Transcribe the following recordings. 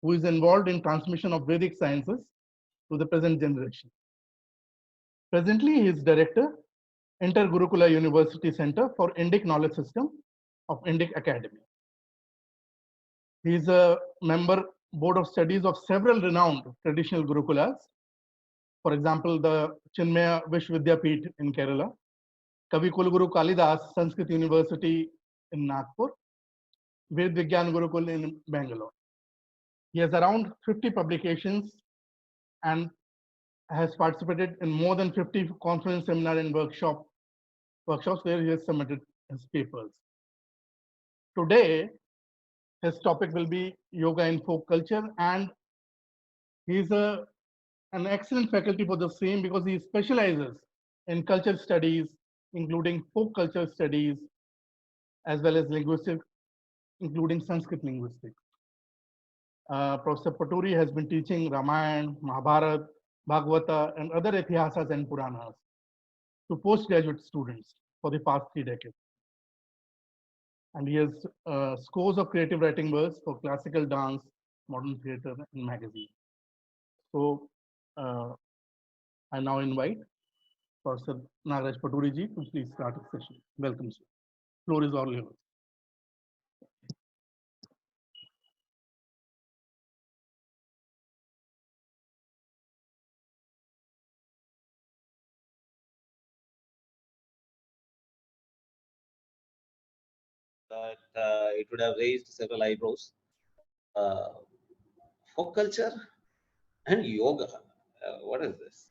who is involved in transmission of Vedic sciences to the present generation. Presently, he is director, Inter Gurukula University Center for Indic Knowledge System of Indic Academy. He is a member board of studies of several renowned traditional Gurukulas. For example, the Chinmaya Vishwavidyapeeth in Kerala, Kavi Kulguru Kalidas Sanskrit University in Nagpur, Ved Vigyan Gurukul in Bangalore. He has around 50 publications and has participated in more than 50 conference, seminar, and workshops where he has submitted his papers. Today, his topic will be yoga in folk culture, and he is an excellent faculty for the same because he specializes in culture studies, including folk culture studies, as well as linguistics, including Sanskrit linguistics. Professor Paturiji has been teaching Ramayana, Mahabharata, Bhagavata, and other Itihasas and Puranas to postgraduate students for the past 3 decades. And he has scores of creative writing works for classical dance, modern theater, and magazine. So I now invite Professor Nagaraj Paturiji to please start the session. Welcome, sir. Floor is all yours. That it would have raised several eyebrows. Folk culture and yoga. What is this?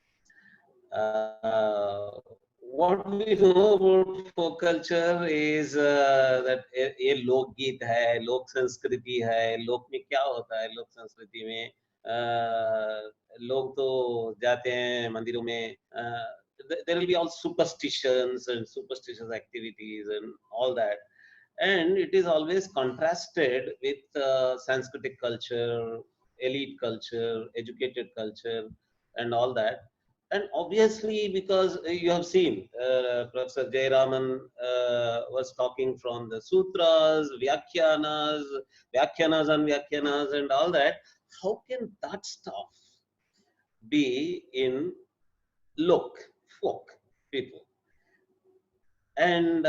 What we know about folk culture is that ये लोकगीत है, लोक संस्कृति है. लोक में क्या होता है? लोक संस्कृति में लोग तो जाते हैं मंदिरों में. There will be all superstitions and superstitious activities and all that. And it is always contrasted with Sanskritic culture, elite culture, educated culture, and all that. And obviously, because you have seen Professor Jayaraman was talking from the sutras, vyakyanas, and all that. How can that stuff be in folk people? And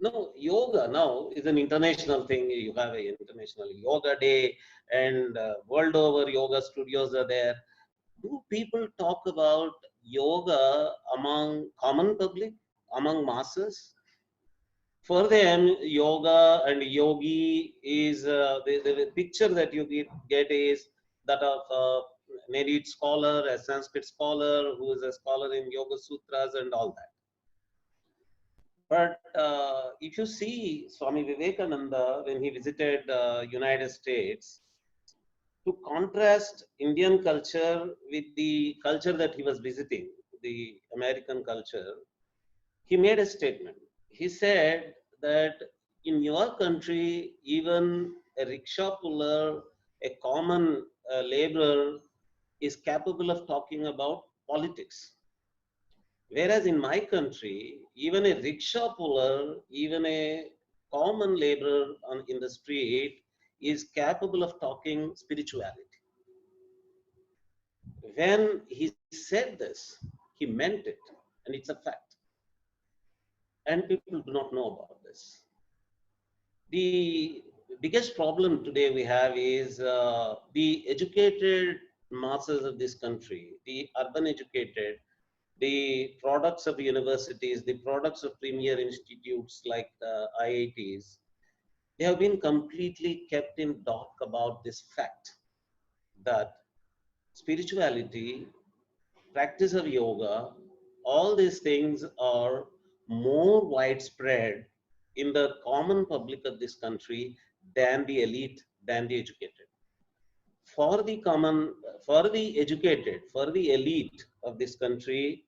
no, yoga now is an international thing. You have an international yoga day, and world over yoga studios are there. Do people talk about yoga among common public, among masses? For them, yoga and yogi is the picture that you get is that of maybe a scholar, a Sanskrit scholar who is a scholar in Yoga Sutras and all that. But if you see Swami Vivekananda when he visited United States, to contrast Indian culture with the culture that he was visiting, the American culture, he made a statement. He said that in your country, even a rickshaw puller, a common laborer is capable of talking about politics. Whereas in my country, even a rickshaw puller, even a common laborer in the street is capable of talking spirituality. When he said this, he meant it, and it's a fact. And people do not know about this. The biggest problem today we have is the educated masses of this country, the urban educated, the products of universities, the products of premier institutes like IITs, they have been completely kept in dark about this fact that spirituality, practice of yoga, all these things are more widespread in the common public of this country than the elite, than the educated. For the common, for the educated, for the elite of this country,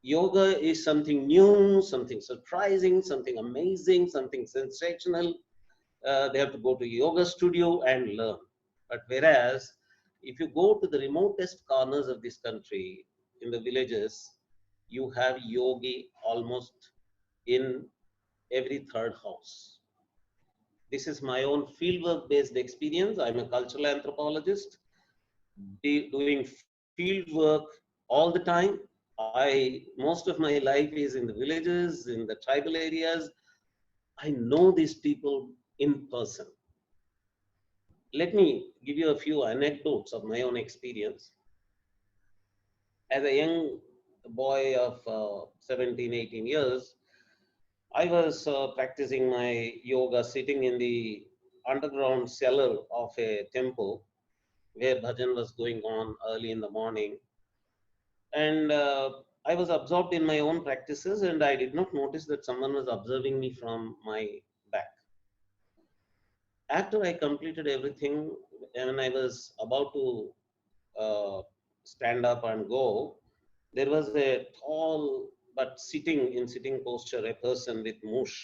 yoga is something new, something surprising, something amazing, something sensational. They have to go to yoga studio and learn. But whereas, if you go to the remotest corners of this country, in the villages, you have yogi almost in every third house. This is my own fieldwork based experience. I'm a cultural anthropologist doing fieldwork all the time. Most of my life is in the villages, in the tribal areas. I know these people in person. Let me give you a few anecdotes of my own experience. As a young boy of 17, 18 years, I was practicing my yoga sitting in the underground cellar of a temple where bhajan was going on early in the morning. And I was absorbed in my own practices, and I did not notice that someone was observing me from my back. After I completed everything, when I was about to uh, stand up and go, there was a tall but sitting posture, a person with mush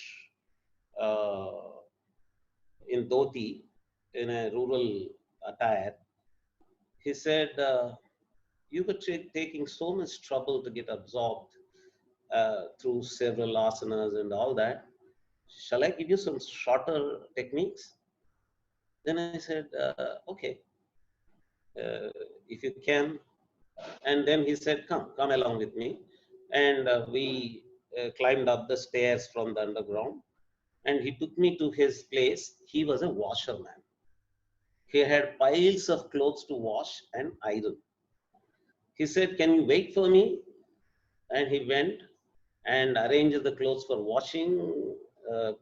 uh, in dhoti, in a rural attire. He said, "You were taking so much trouble to get absorbed through several asanas and all that. Shall I give you some shorter techniques?" Then I said, "Okay, uh, if you can." And then he said, come along with me. And we climbed up the stairs from the underground. And he took me to his place. He was a washerman. He had piles of clothes to wash and iron. He said, "Can you wait for me?" And he went and arranged the clothes for washing,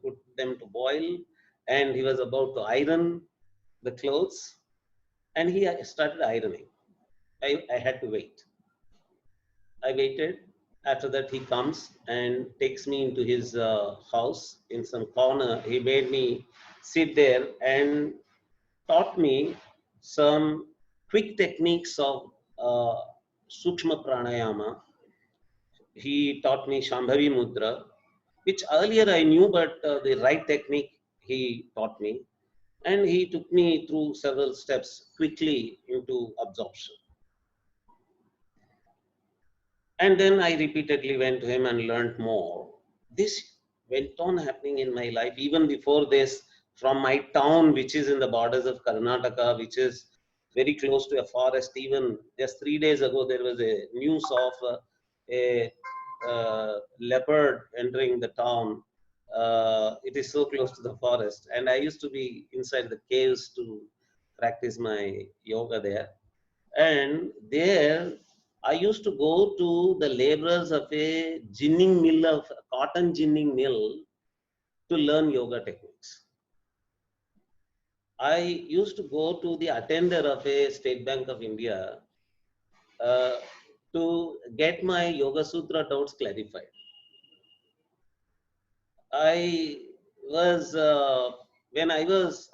put them to boil. And he was about to iron the clothes. And he started ironing. I had to wait. I waited. After that, he comes and takes me into his house in some corner. He made me sit there and taught me some quick techniques of Sukshma Pranayama. He taught me Shambhavi Mudra, which earlier I knew, but the right technique he taught me. And he took me through several steps quickly into absorption. And then I repeatedly went to him and learned more. This went on happening in my life even before this, from my town, which is in the borders of Karnataka, which is very close to a forest. Even just 3 days ago, there was a news of a leopard entering the town. It is so close to the forest. And I used to be inside the caves to practice my yoga there. And there, I used to go to the laborers of a ginning mill, of cotton ginning mill, to learn yoga techniques. I used to go to the attender of a State Bank of India uh, to get my Yoga Sutra doubts clarified. I was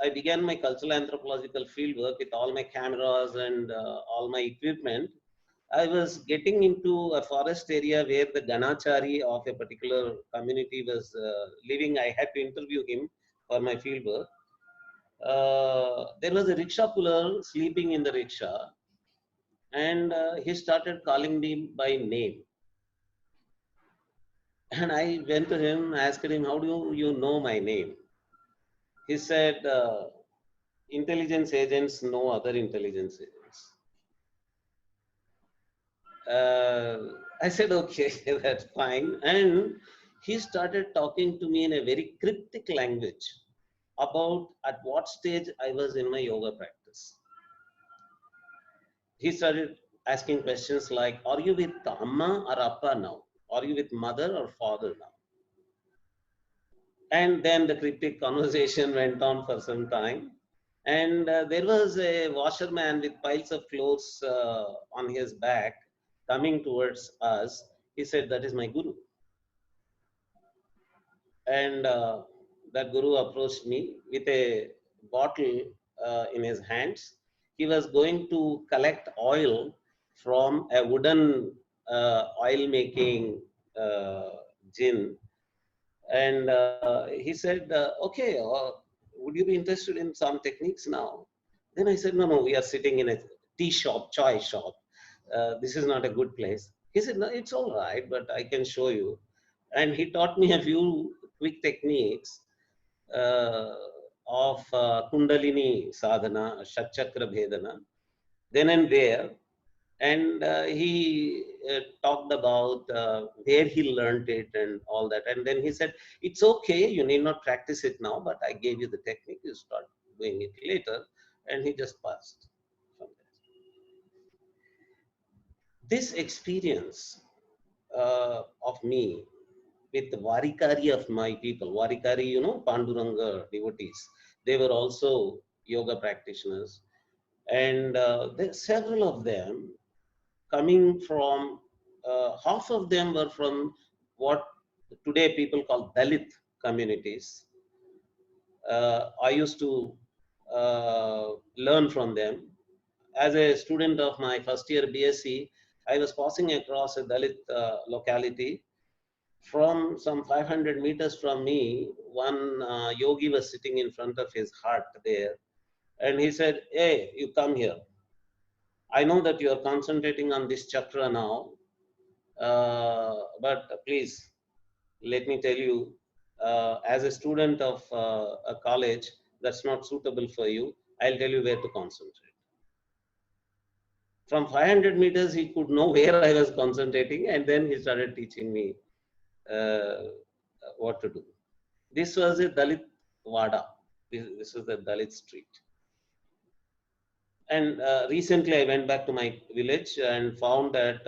I began my cultural anthropological field work with all my cameras and all my equipment. I was getting into a forest area where the Ganachari of a particular community was living. I had to interview him for my field work. There was a rickshaw puller sleeping in the rickshaw, and he started calling me by name. And I went to him, asked him, "How do you know my name?" He said, "Intelligence agents know other intelligence agents." uh, I said, "Okay, that's fine." And he started talking to me in a very cryptic language about at what stage I was in my yoga practice. He started asking questions like, "Are you with Amma or Appa now? Are you with mother or father now?" And then the cryptic conversation went on for some time. And there was a washerman with piles of clothes on his back coming towards us. He said, "That is my guru." And that guru approached me with a bottle in his hands. He was going to collect oil from a wooden oil making uh, gin. And he said, "Okay, would you be interested in some techniques now?" Then I said, "No, we are sitting in a tea shop, chai shop. This is not a good place." He said, "No, it's all right, but I can show you." And he taught me a few quick techniques. Uh, of Kundalini sadhana, Shatchakra Bhedana, then and there. And he talked about where he learned it and all that. And then he said, it's okay, you need not practice it now, but I gave you the technique, you start doing it later. And he just passed from there. This experience of me with the Varikari of my people, Varikari, you know, Panduranga devotees, they were also yoga practitioners. And there several of them coming from, half of them were from what today people call Dalit communities. I used to learn from them. As a student of my first year BSc, I was passing across a Dalit locality. From some 500 meters from me, one yogi was sitting in front of his hut there. And he said, hey, you come here. I know that you are concentrating on this chakra now, but please, let me tell you, as a student of a college, that's not suitable for you. I'll tell you where to concentrate. From 500 meters, he could know where I was concentrating, and then he started teaching me what to do. This was a Dalit Wada. This was the Dalit street. And recently I went back to my village and found that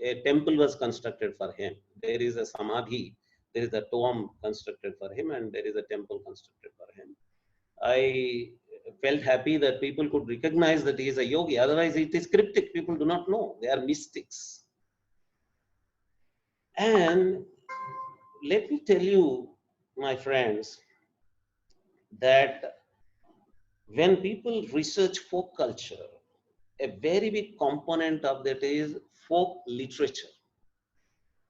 a temple was constructed for him. There is a samadhi, there is a tomb constructed for him, and there is a temple constructed for him. I felt happy that people could recognize that he is a yogi. Otherwise, it is cryptic. People do not know. They are mystics. And let me tell you, my friends, that when people research folk culture, a very big component of that is folk literature.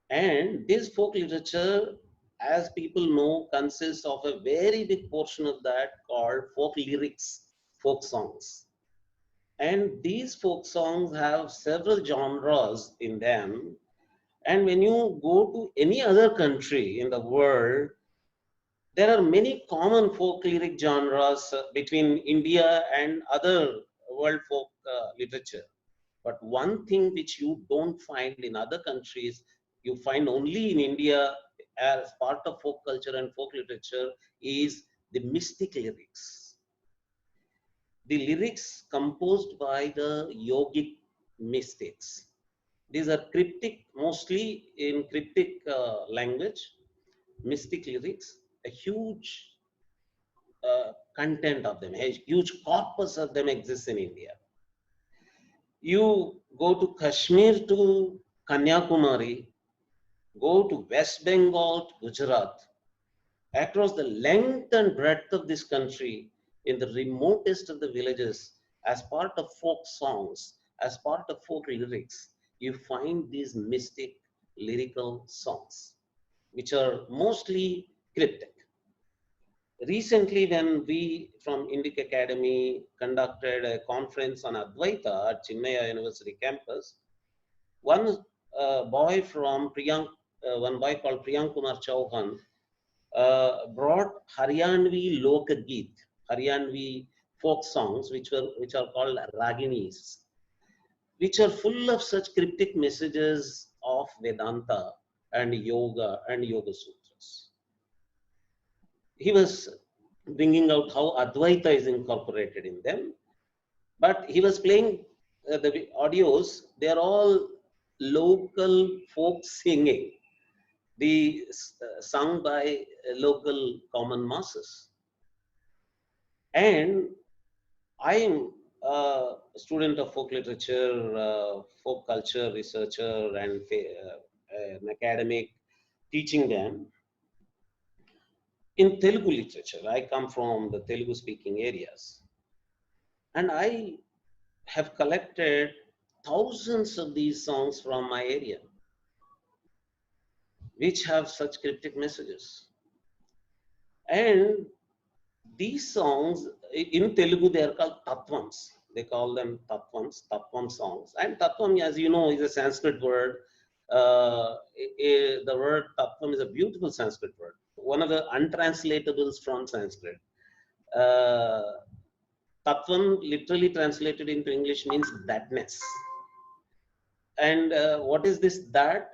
And this folk literature, as people know, consists of a very big portion of that called folk lyrics, folk songs. And these folk songs have several genres in them. And when you go to any other country in the world, there are many common folk lyric genres between India and other world folk literature. But one thing which you don't find in other countries, you find only in India as part of folk culture and folk literature, is the mystic lyrics. The lyrics composed by the yogic mystics. These are cryptic, mostly in cryptic language, mystic lyrics, a huge content of them, a huge corpus of them exists in India. You go to Kashmir to Kanyakumari, go to West Bengal to Gujarat, across the length and breadth of this country, in the remotest of the villages, as part of folk songs, as part of folk lyrics, you find these mystic lyrical songs, which are mostly cryptic. Recently, when we from Indic Academy conducted a conference on Advaita at Chinmaya University campus, one boy from one boy called Priyank Kumar Chauhan brought Haryanvi Lokagit, Haryanvi folk songs, which are called Raginis, which are full of such cryptic messages of Vedanta and Yoga and Yoga Sutras. He was bringing out how Advaita is incorporated in them, but he was playing the audios. They are all local folk singing, sung by local common masses. And I am a student of folk literature, folk culture researcher, and an academic teaching them. In Telugu literature, I come from the Telugu speaking areas, and I have collected thousands of these songs from my area, which have such cryptic messages. And these songs, in Telugu, they are called tattvams. They call them tattvams, tattvam songs. And tattvam, as you know, is a Sanskrit word. The word tattvam is a beautiful Sanskrit word, one of the untranslatables from Sanskrit. Uh, Tattvam literally translated into English means thatness. And what is this that?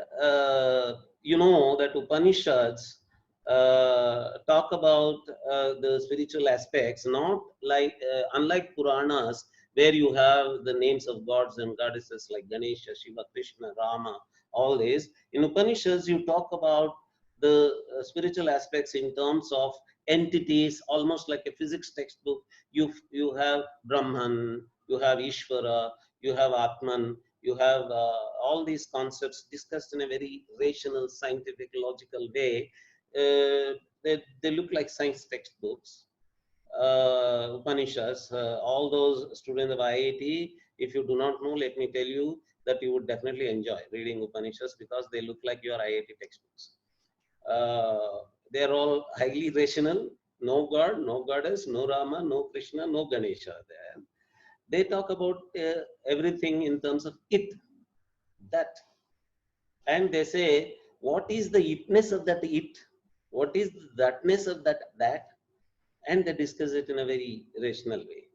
You know that Upanishads talk about the spiritual aspects, not like, unlike Puranas, where you have the names of gods and goddesses like Ganesha, Shiva, Krishna, Rama, all this. In Upanishads, you talk about the spiritual aspects in terms of entities, almost like a physics textbook. You have Brahman, you have Ishvara, you have Atman, you have all these concepts discussed in a very rational, scientific, logical way. They look like science textbooks. Upanishads, all those students of IIT, if you do not know, let me tell you that you would definitely enjoy reading Upanishads because they look like your IIT textbooks. They're all highly rational, no God, no goddess, no Rama, no Krishna, no Ganesha there. They talk about everything in terms of it, that, and they say, what is the itness of that it? What is the thatness of that? And they discuss it in a very rational way.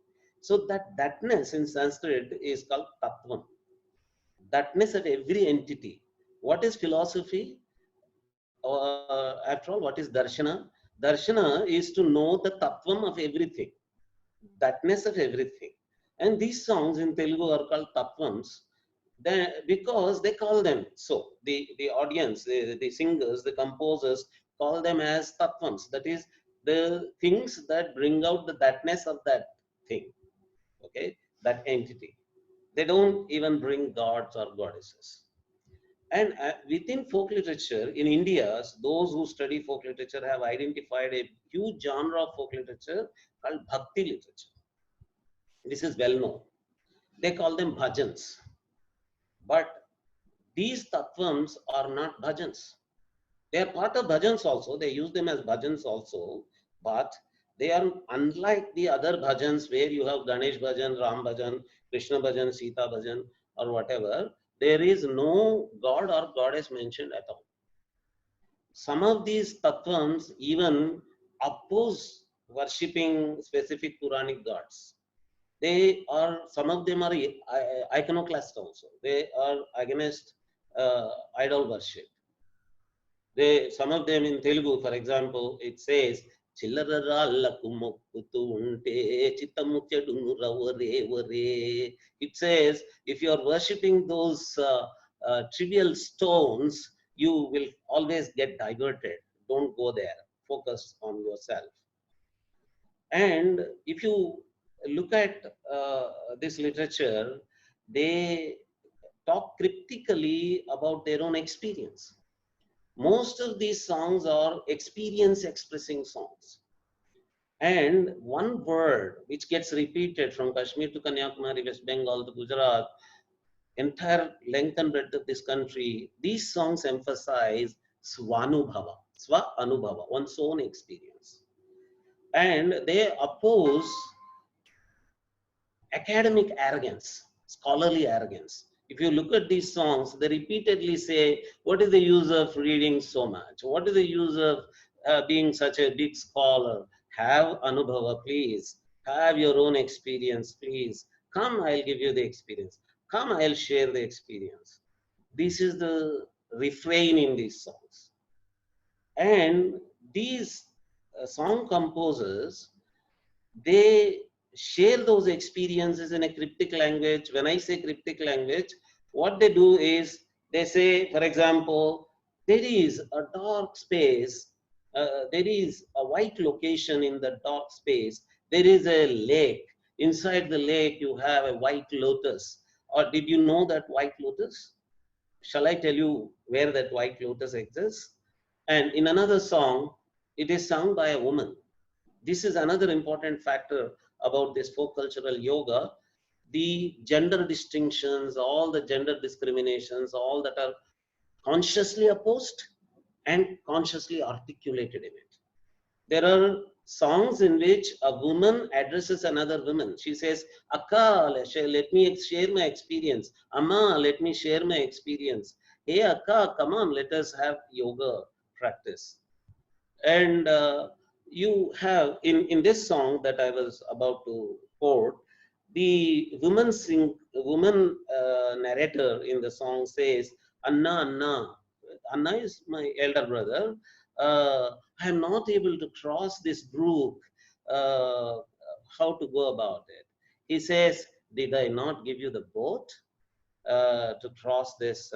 So thatness in Sanskrit is called tattvam. Thatness of every entity. What is philosophy? After all, what is darshana? Darshana is to know the tattvam of everything, thatness of everything. And these songs in Telugu are called tattvams, because they call them so. The audience, the singers, the composers call them as tattvams. That is the things that bring out the thatness of that thing, okay, that entity. They don't even bring gods or goddesses. And within folk literature in India, those who study folk literature have identified a huge genre of folk literature called bhakti literature. This is well known. They call them bhajans. But these tattvams are not bhajans. They are part of bhajans also. They use them as bhajans also. But they are unlike the other bhajans where you have Ganesh bhajan, Ram bhajan, Krishna bhajan, Sita bhajan, or whatever. There is no god or goddess mentioned at all. Some of these tattvams even oppose worshipping specific Puranic gods. They are, some of them are iconoclast also. They are against idol worship. Some of them in Telugu, for example, it says, "Chillararallahu mokkutu unte chittamu chedunu ravare vare." It says, if you are worshipping those trivial stones, you will always get diverted. Don't go there. Focus on yourself. And if you look at this literature, they talk cryptically about their own experience. Most of these songs are experience expressing songs. And one word which gets repeated from Kashmir to Kanyakumari, West Bengal to Gujarat, entire length and breadth of this country, these songs emphasize Swanubhava, Swa Anubhava, one's own experience. And they oppose academic arrogance, scholarly arrogance. If you look at these songs, they repeatedly say, what is the use of reading so much? What is the use of being such a big scholar? Have anubhava, please. Have your own experience, please. Come, I'll give you the experience. Come, I'll share the experience. This is the refrain in these songs. And these song composers, they share those experiences in a cryptic language. When I say cryptic language, what they do is they say, for example, there is a dark space, there is a white location in the dark space, there is a lake. Inside the lake, you have a white lotus. Or did you know that white lotus? Shall I tell you where that white lotus exists? And in another song, it is sung by a woman. This is another important factor about this folk cultural yoga. The gender distinctions, all the gender discriminations, all that are consciously opposed and consciously articulated in it. There are songs in which a woman addresses another woman. She says, Akka, let me share my experience. Amma, let me share my experience. Hey, Akka, come on, let us have yoga practice. And you have in this song that I was about to quote, the woman narrator in the song says, Anna, Anna. Anna is my elder brother. I am not able to cross this brook. Uh, how to go about it? He says, did I not give you the boat to cross this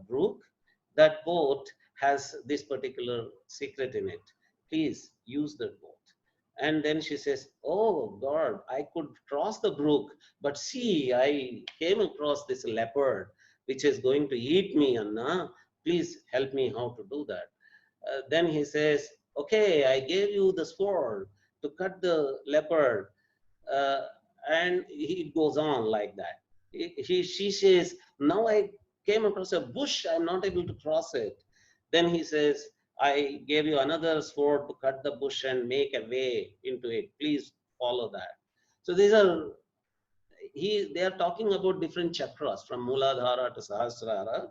brook? That boat has this particular secret in it. Please use that boat. And then she says, oh God, I could cross the brook, but see, I came across this leopard which is going to eat me, Anna. Please help me how to do that. Then he says, okay, I gave you the sword to cut the leopard, uh, and it goes on like that. She says, now I came across a bush, I'm not able to cross it. Then he says, I gave you another sword to cut the bush and make a way into it. Please follow that. So these are, they are talking about different chakras from Muladhara to Sahasrara.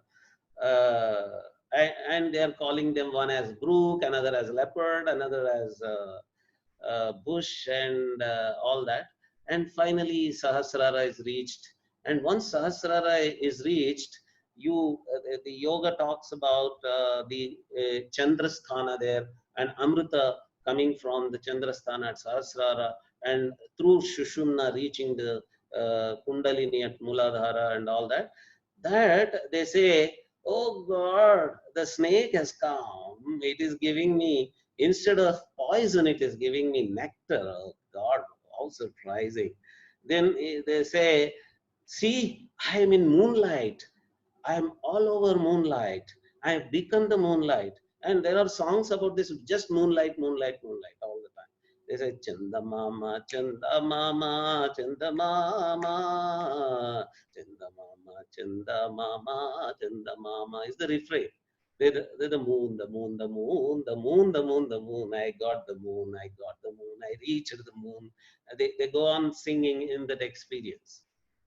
And they are calling them one as brook, another as leopard, another as bush, and all that. And finally, Sahasrara is reached. And once Sahasrara is reached, the yoga talks about the Chandrasthana there and Amrita coming from the Chandrasthana at Sahasrara and through Shushumna reaching the Kundalini at Muladhara and all that. That they say, oh God, the snake has come. It is giving me, instead of poison, it is giving me nectar. Oh God, how surprising. Then they say, see, I am in moonlight. I am all over moonlight. I have become the moonlight. And there are songs about this, just moonlight, moonlight, moonlight all the time. They say, Chanda Mama, Chanda Mama, Chanda Mama, Chanda Mama, Chanda Mama, Chanda Mama is the refrain. They're the moon, the moon, the moon, the moon, the moon, the moon. I got the moon, I got the moon, I reached the moon. They go on singing in that experience.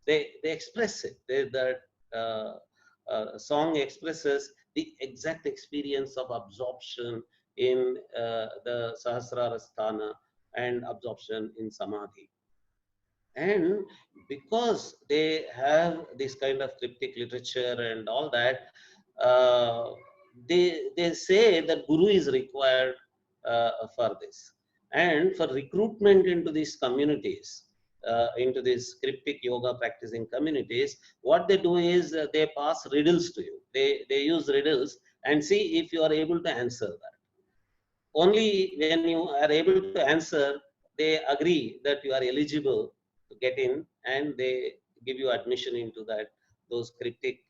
They express it. That song expresses the exact experience of absorption in the Sahasrara Sthana and absorption in Samadhi. And because they have this kind of cryptic literature and all that, uh, they say that Guru is required for this. And for recruitment into these communities, into these cryptic yoga practicing communities, what they do is they pass riddles to you. They use riddles and see if you are able to answer that. Only when you are able to answer, they agree that you are eligible to get in, and they give you admission into that those cryptic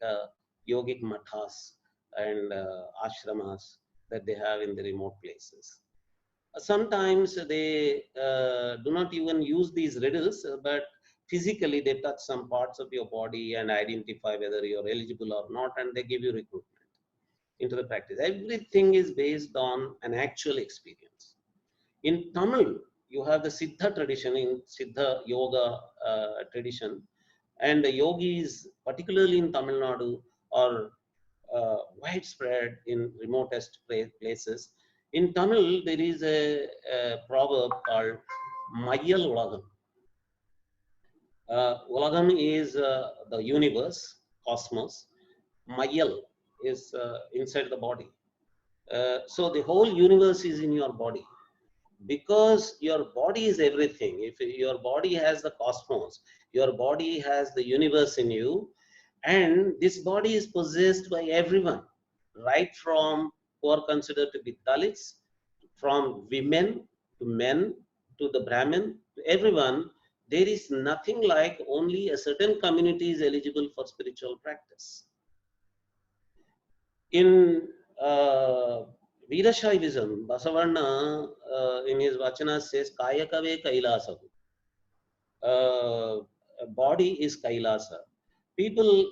yogic mathas and ashramas that they have in the remote places. Sometimes they do not even use these riddles, but physically they touch some parts of your body and identify whether you're eligible or not, and they give you recruitment into the practice. Everything is based on an actual experience. In Tamil, you have the Siddha tradition, in Siddha yoga tradition, and the yogis, particularly in Tamil Nadu, are widespread in remotest places. In Tamil, there is a proverb called Mayal Ulagam. Ulagam is the universe, cosmos. Mayal is inside the body. So the whole universe is in your body, because your body is everything. If your body has the cosmos, your body has the universe in you, and this body is possessed by everyone, right from who are considered to be Dalits, from women to men to the Brahmin, to everyone. There is nothing like only a certain community is eligible for spiritual practice. In Veerashaivism, Basavarna in his Vachana says, Kayakave Kailasavu. Body is Kailasa. People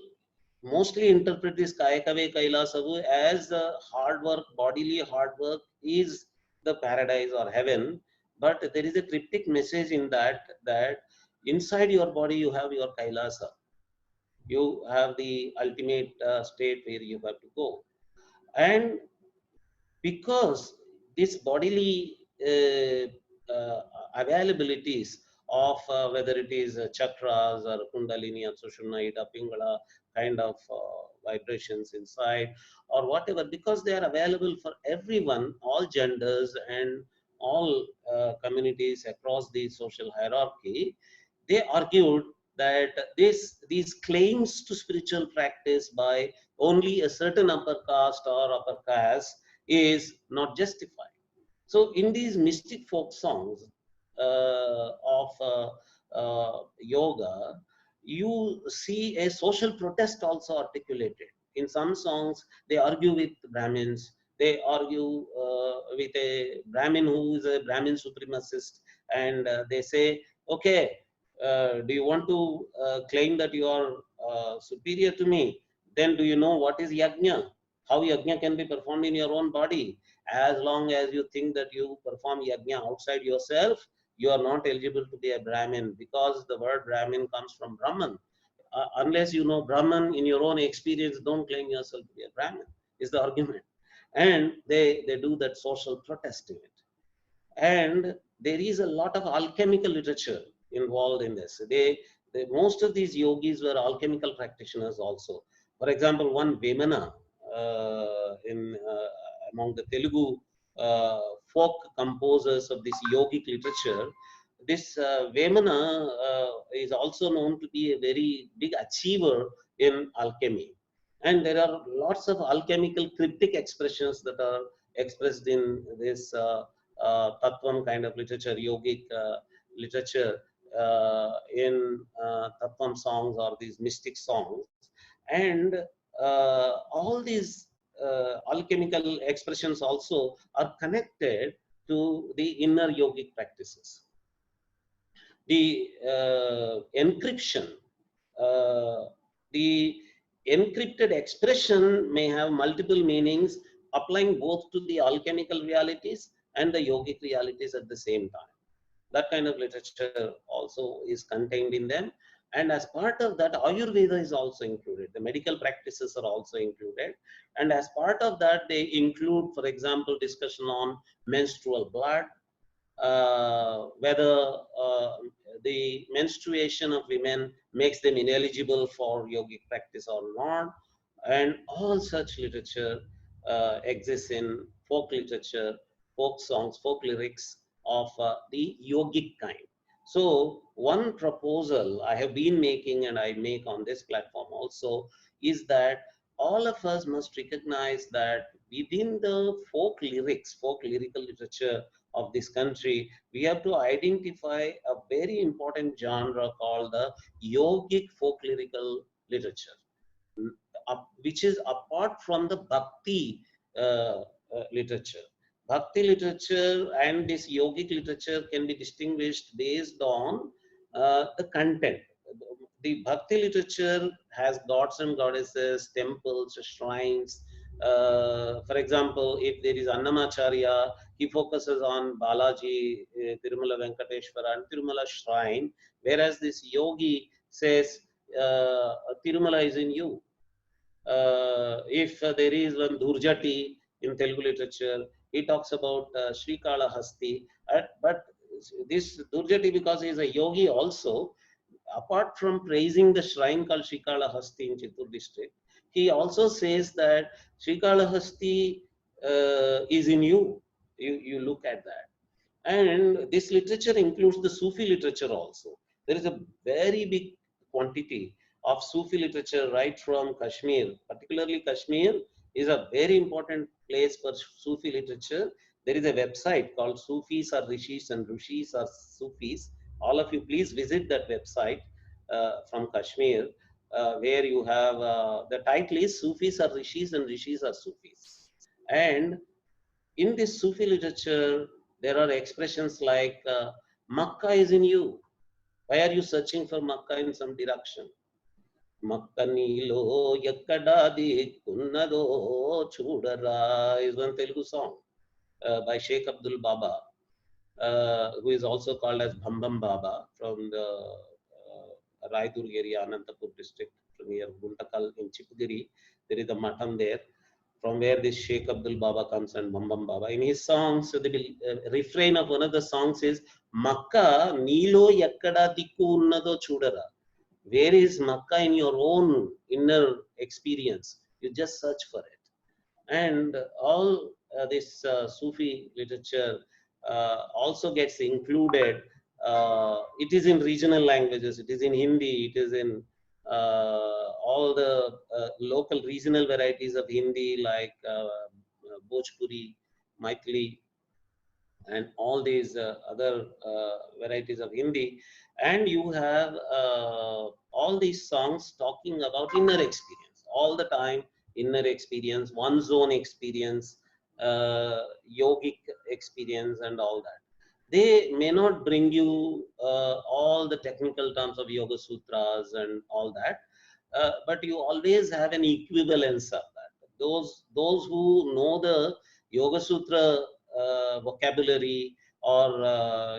mostly interpret this Kayakave Kailasavu as hard work, bodily hard work is the paradise or heaven. But there is a cryptic message in that, that inside your body you have your Kailasa. You have the ultimate state where you have to go. And because this bodily availabilities of whether it is chakras or kundalini or sushumna, ida, pingala kind of vibrations inside or whatever, because they are available for everyone, all genders and all communities across the social hierarchy. They argued that these claims to spiritual practice by only a certain upper caste or upper caste is not justified. So in these mystic folk songs of yoga, you see a social protest also articulated. In some songs, they argue with Brahmins. They argue with a Brahmin who is a Brahmin supremacist, and they say, "Okay, do you want to claim that you are superior to me? Then do you know what is yajna? How yajna can be performed in your own body? As long as you think that you perform yajna outside yourself, you are not eligible to be a Brahmin, because the word Brahmin comes from Brahman. Unless you know Brahman in your own experience, don't claim yourself to be a Brahmin," is the argument. And they do that social protest in it. And there is a lot of alchemical literature involved in this. Most of these yogis were alchemical practitioners also. For example, one Vemana in among the Telugu folk composers of this yogic literature, this Vemana is also known to be a very big achiever in alchemy. And there are lots of alchemical cryptic expressions that are expressed in this Tattvam kind of literature, yogic literature, in Tattvam songs or these mystic songs. And all these alchemical expressions also are connected to the inner yogic practices. The encryption, uh, the encrypted expression may have multiple meanings, applying both to the alchemical realities and the yogic realities at the same time. That kind of literature also is contained in them. And as part of that, Ayurveda is also included. The medical practices are also included. And as part of that, they include, for example, discussion on menstrual blood, whether the menstruation of women makes them ineligible for yogic practice or not. And all such literature exists in folk literature, folk songs, folk lyrics of the yogic kind. So one proposal I have been making and I make on this platform also is that all of us must recognize that within the folk lyrics, folk lyrical literature of this country, we have to identify a very important genre called the yogic folk lyrical literature, which is apart from the bhakti literature. Bhakti literature and this yogic literature can be distinguished based on the content. The bhakti literature has gods and goddesses, temples, shrines. For example, if there is Annamacharya, he focuses on Balaji, Tirumala Venkateshwara, and Tirumala shrine, whereas this yogi says, Tirumala is in you. If there is one Durjati in Telugu literature, he talks about Srikalahasti. But this Durjati, because he is a yogi also, apart from praising the shrine called Srikalahasti in Chittur district, he also says that Srikalahasti is in you. You look at that. And this literature includes the Sufi literature also. There is a very big quantity of Sufi literature right from Kashmir. Particularly Kashmir is a very important place for Sufi literature. There is a website called Sufis or Rishis and Rishis or Sufis. All of you please visit that website from Kashmir, where you have, the title is Sufis are Rishis and Rishis are Sufis. And in this Sufi literature, there are expressions like Makkah is in you. Why are you searching for Makkah in some direction? Makkanilo yakkadadi kunnado chudara is one Telugu song by Sheikh Abdul Baba, who is also called as Bhambam Baba from the Raidurg area, Anantapur district, near Guntakal in Chipgiri. There is a matam there. from where this Sheikh Abdul Baba comes and Bambam Baba. In his songs, the refrain of one of the songs is Makka Nilo Yakkada Dikku Unnado Chudara. Where is Makkah in your own inner experience? You just search for it. And all this Sufi literature also gets included. It is in regional languages, it is in Hindi, it is in all the local regional varieties of Hindi like Bhojpuri, Maithili, and all these other varieties of Hindi. And you have all these songs talking about inner experience all the time, inner experience, one zone experience, yogic experience, and all that. They may not bring you all the technical terms of Yoga Sutras and all that, but you always have an equivalence of that. Those who know the Yoga Sutra vocabulary or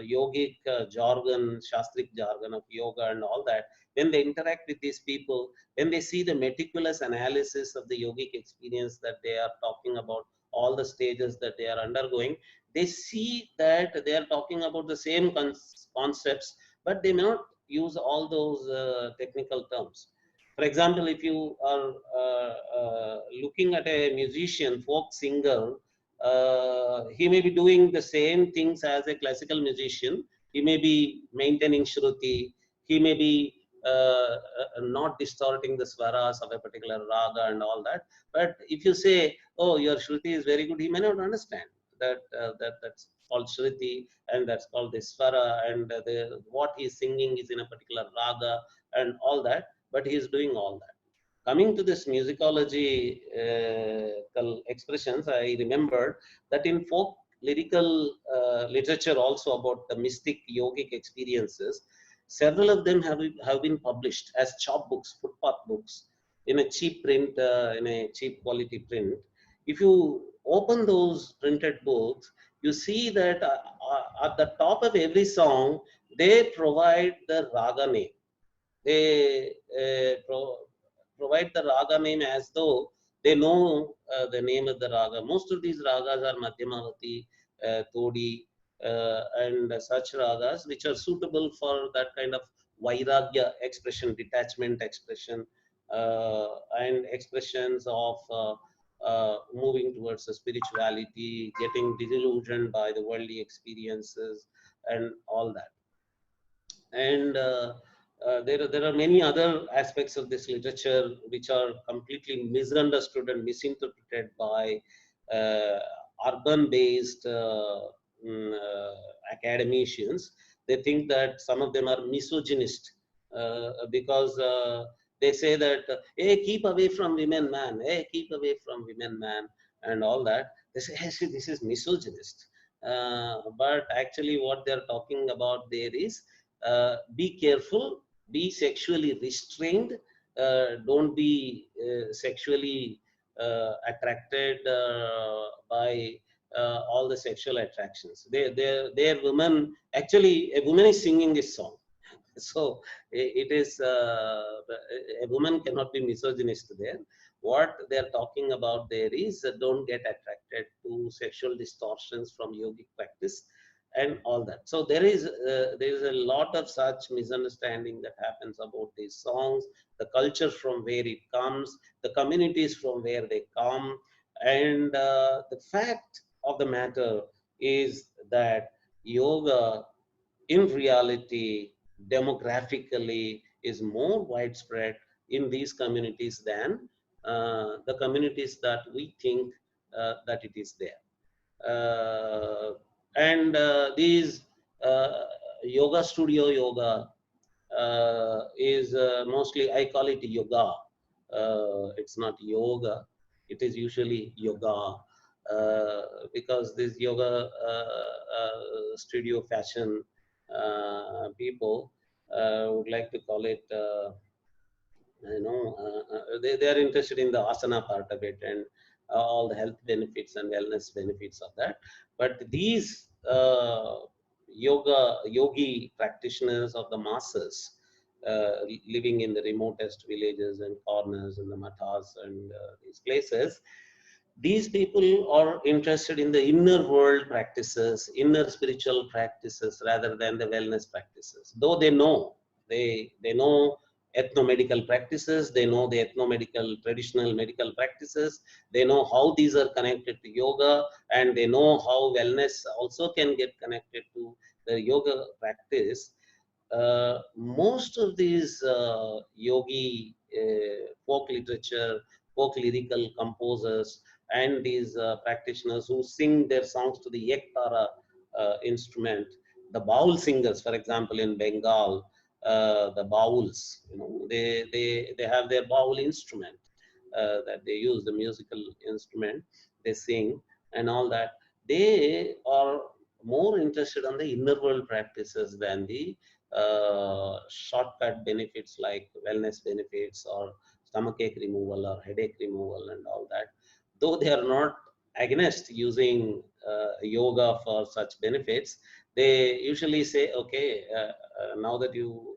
yogic jargon, shastric jargon of yoga and all that, when they interact with these people, when they see the meticulous analysis of the yogic experience that they are talking about, all the stages that they are undergoing, they see that they are talking about the same concepts, but they may not use all those technical terms. For example, if you are looking at a musician, folk singer, he may be doing the same things as a classical musician. He may be maintaining Shruti. He may be not distorting the swaras of a particular raga and all that. But if you say, "Oh, your Shruti is very good," he may not understand that that's called Shruti and that's called the swara, and what he is singing is in a particular raga and all that. But he is doing all that. Coming to this musicology expressions, I remembered that in folk lyrical literature also about the mystic yogic experiences, several of them have been published as chop books, footpath books, in a cheap print, in a cheap quality print. If you open those printed books, you see that at the top of every song, they provide the raga name. They provide the raga name as though they know the name of the raga. Most of these ragas are Madhyamavati, Todi, and such ragas which are suitable for that kind of vairagya expression, detachment expression, and expressions of moving towards the spirituality, getting disillusioned by the worldly experiences, and all that. And there are many other aspects of this literature which are completely misunderstood and misinterpreted by urban-based academicians. They think that some of them are misogynist because they say that, hey, keep away from women, man. Hey, keep away from women, man, and all that. They say, hey, see, this is misogynist. But actually, what they're talking about there is be careful, be sexually restrained, don't be sexually attracted by all the sexual attractions. They're women. Actually, a woman is singing this song. So it is a woman cannot be misogynist there. What they're talking about there is don't get attracted to sexual distortions from yogic practice and all that. So there is a lot of such misunderstanding that happens about these songs, the culture from where it comes, the communities from where they come, and the fact of the matter is that yoga in reality demographically is more widespread in these communities than the communities that we think that it is there. And these yoga studio yoga is mostly, I call it yoga. It's not yoga. It is usually yoga because this yoga studio fashion people would like to call it, they are interested in the asana part of it and all the health benefits and wellness benefits of that. But these yogi practitioners of the masses living in the remotest villages and corners and the mathas and these places, These people are interested in the inner world practices, inner spiritual practices rather than the wellness practices. Though they know ethno-medical practices, they know the ethno-medical traditional medical practices, they know how these are connected to yoga, and they know how wellness also can get connected to the yoga practice. Most of these yogi folk literature, folk lyrical composers, and these practitioners who sing their songs to the ektara instrument, the baul singers, for example, in Bengal, the bauls, they have their baul instrument that they use, the musical instrument, they sing and all that. They are more interested on the inner world practices than the shortcut benefits like wellness benefits or stomachache removal or headache removal and all that. Though they are not against using yoga for such benefits, they usually say, okay, now that you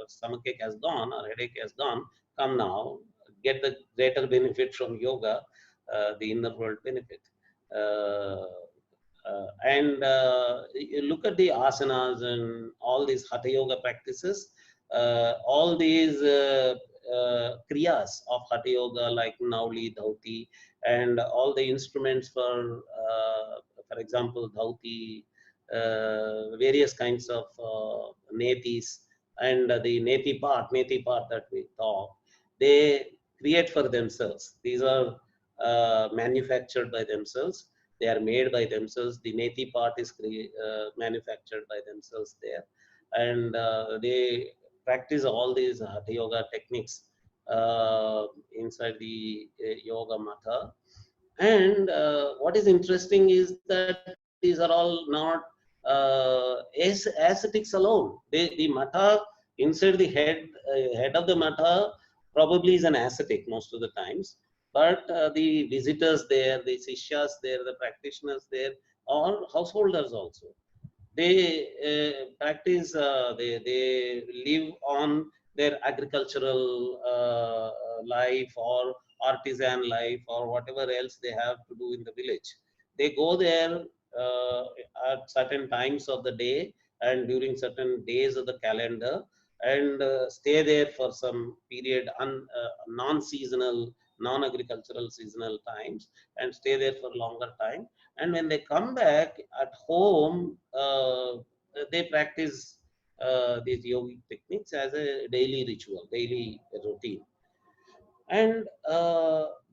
stomachache has gone or headache has gone, come now, get the greater benefit from yoga, the inner world benefit. Uh, and you look at the asanas and all these hatha yoga practices, all these kriyas of hatha yoga like nauli, dhauti, and all the instruments for example, dhauti, various kinds of netis, and the neti part that we talk, they create for themselves. These are manufactured by themselves, they are made by themselves. The neti part is manufactured by themselves there, and they practice all these hatha yoga techniques inside the yoga matha. And what is interesting is that these are all not ascetics alone. The matha inside the head of the matha probably is an ascetic most of the times, but the visitors there, the sishyas there, the practitioners there are householders also. They practice, they live on their agricultural life or artisan life or whatever else they have to do in the village. They go there uh, at certain times of the day and during certain days of the calendar, and stay there for some period, non-seasonal, non-agricultural seasonal times, and stay there for longer time. And when they come back at home, they practice these yogic techniques as a daily ritual, daily routine. And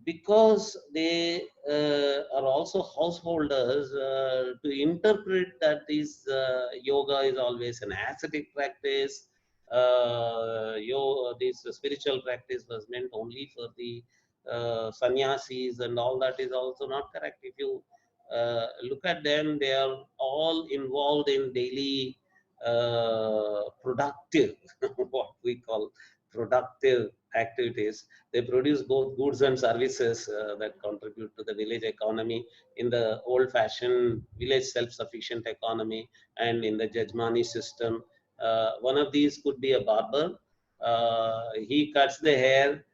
because they are also householders, to interpret that this yoga is always an ascetic practice, this spiritual practice was meant only for the sannyasis and all, that is also not correct. If you look at them, they are all involved in daily productive, what we call productive activities. They produce both goods and services that contribute to the village economy in the old-fashioned village self-sufficient economy and in the Jajmani system. One of these could be a barber. He cuts the hair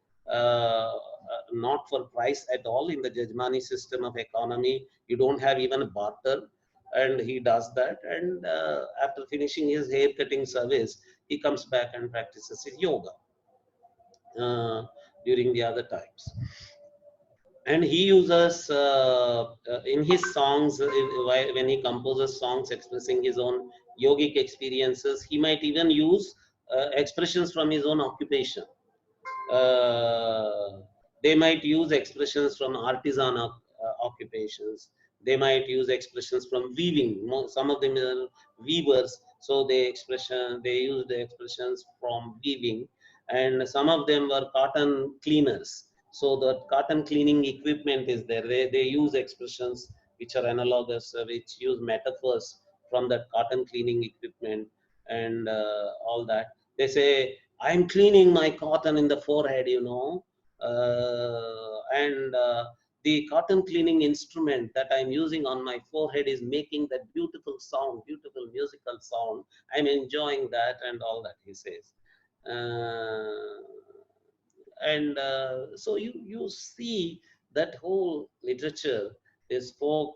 not for price at all. In the Jajmani system of economy, you don't have even a barter, and he does that. And after finishing his hair cutting service, he comes back and practices his yoga during the other times. And he uses in his songs, when he composes songs expressing his own yogic experiences, he might even use expressions from his own occupation. uh, they might use expressions from artisan occupations. They might use expressions from weaving. Some of them are weavers, so they use the expressions from weaving, and some of them were cotton cleaners. So the cotton cleaning equipment is there. They use expressions which are analogous, which use metaphors from that cotton cleaning equipment and all that. They say, I'm cleaning my cotton in the forehead, and the cotton cleaning instrument that I'm using on my forehead is making that beautiful sound, beautiful musical sound. I'm enjoying that and all that, he says. And so you see that whole literature, this folk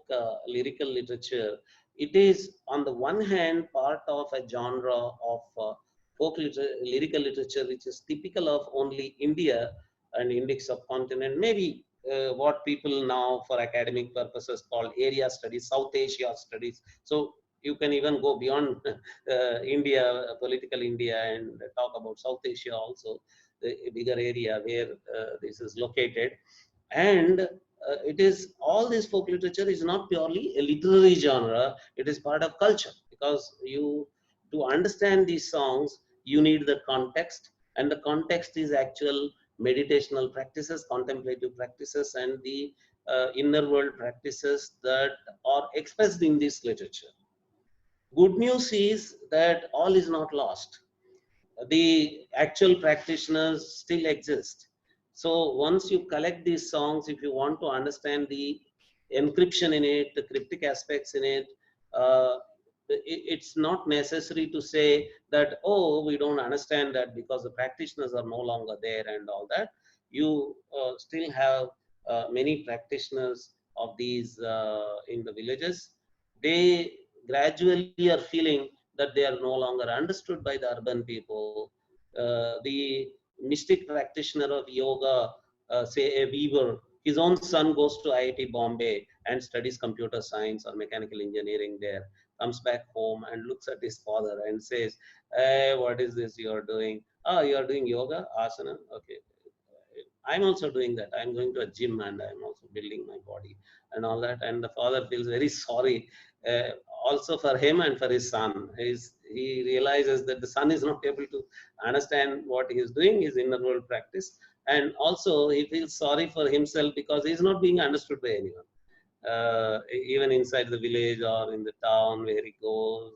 lyrical literature, it is on the one hand part of a genre of lyrical literature which is typical of only India and Indic subcontinent, maybe what people now for academic purposes call area studies, South Asia studies. So you can even go beyond India, political India, and talk about South Asia also, the bigger area where this is located. And it is, all this folk literature is not purely a literary genre, it is part of culture, because you, to understand these songs, you need the context, and the context is actual meditational practices, contemplative practices, and the inner world practices that are expressed in this literature. Good news is that all is not lost. The actual practitioners still exist. So once you collect these songs, if you want to understand the encryption in it, the cryptic aspects in it, it's not necessary to say that, oh, we don't understand that because the practitioners are no longer there and all that. You still have many practitioners of these in the villages. They gradually are feeling that they are no longer understood by the urban people. The mystic practitioner of yoga, say a weaver, his own son goes to IIT Bombay and studies computer science or mechanical engineering there, comes back home and looks at his father and says, hey, what is this you are doing? Oh, you are doing yoga, asana? Okay. I'm also doing that. I'm going to a gym and I'm also building my body and all that. And the father feels very sorry, uh, also for him and for his son. He realizes that the son is not able to understand what he is doing, his inner world practice. And also he feels sorry for himself because he is not being understood by anyone. Even inside the village or in the town where he goes,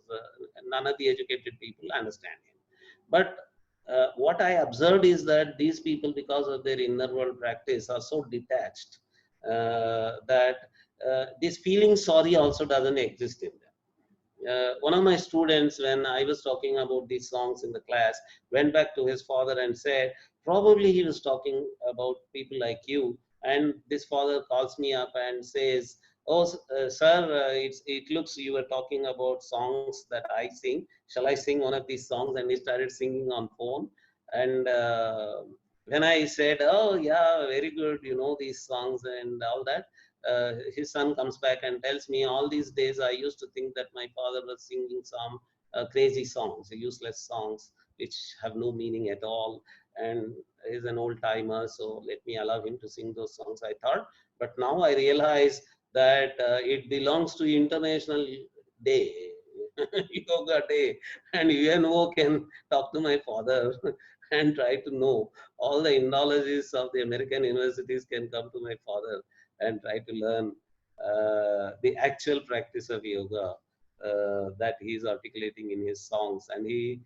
none of the educated people understand him. But what I observed is that these people, because of their inner world practice, are so detached that this feeling sorry also doesn't exist in them. One of my students, when I was talking about these songs in the class, went back to his father and said, probably he was talking about people like you. And this father calls me up and says, oh, sir, it looks you were talking about songs that I sing. Shall I sing one of these songs? And he started singing on phone. And when I said, oh, yeah, very good, you know, these songs and all that, his son comes back and tells me, all these days I used to think that my father was singing some crazy songs, useless songs, which have no meaning at all. And he's an old timer, so let me allow him to sing those songs, I thought. But now I realize that it belongs to International Day, Yoga Day, and UNO can talk to my father and try to know. All the Indologists of the American universities can come to my father and try to learn the actual practice of yoga that he is articulating in his songs. And he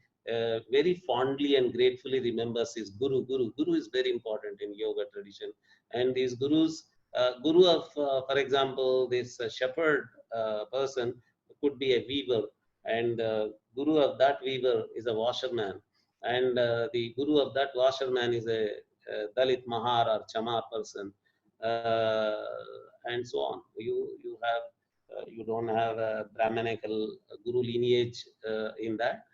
very fondly and gratefully remembers his guru. Guru is very important in yoga tradition. And these gurus, guru of, for example, this shepherd person could be a weaver, and guru of that weaver is a washerman, and the guru of that washerman is a Dalit Mahar or Chamar person, uh, and so on. You don't have a Brahmanical guru lineage in that.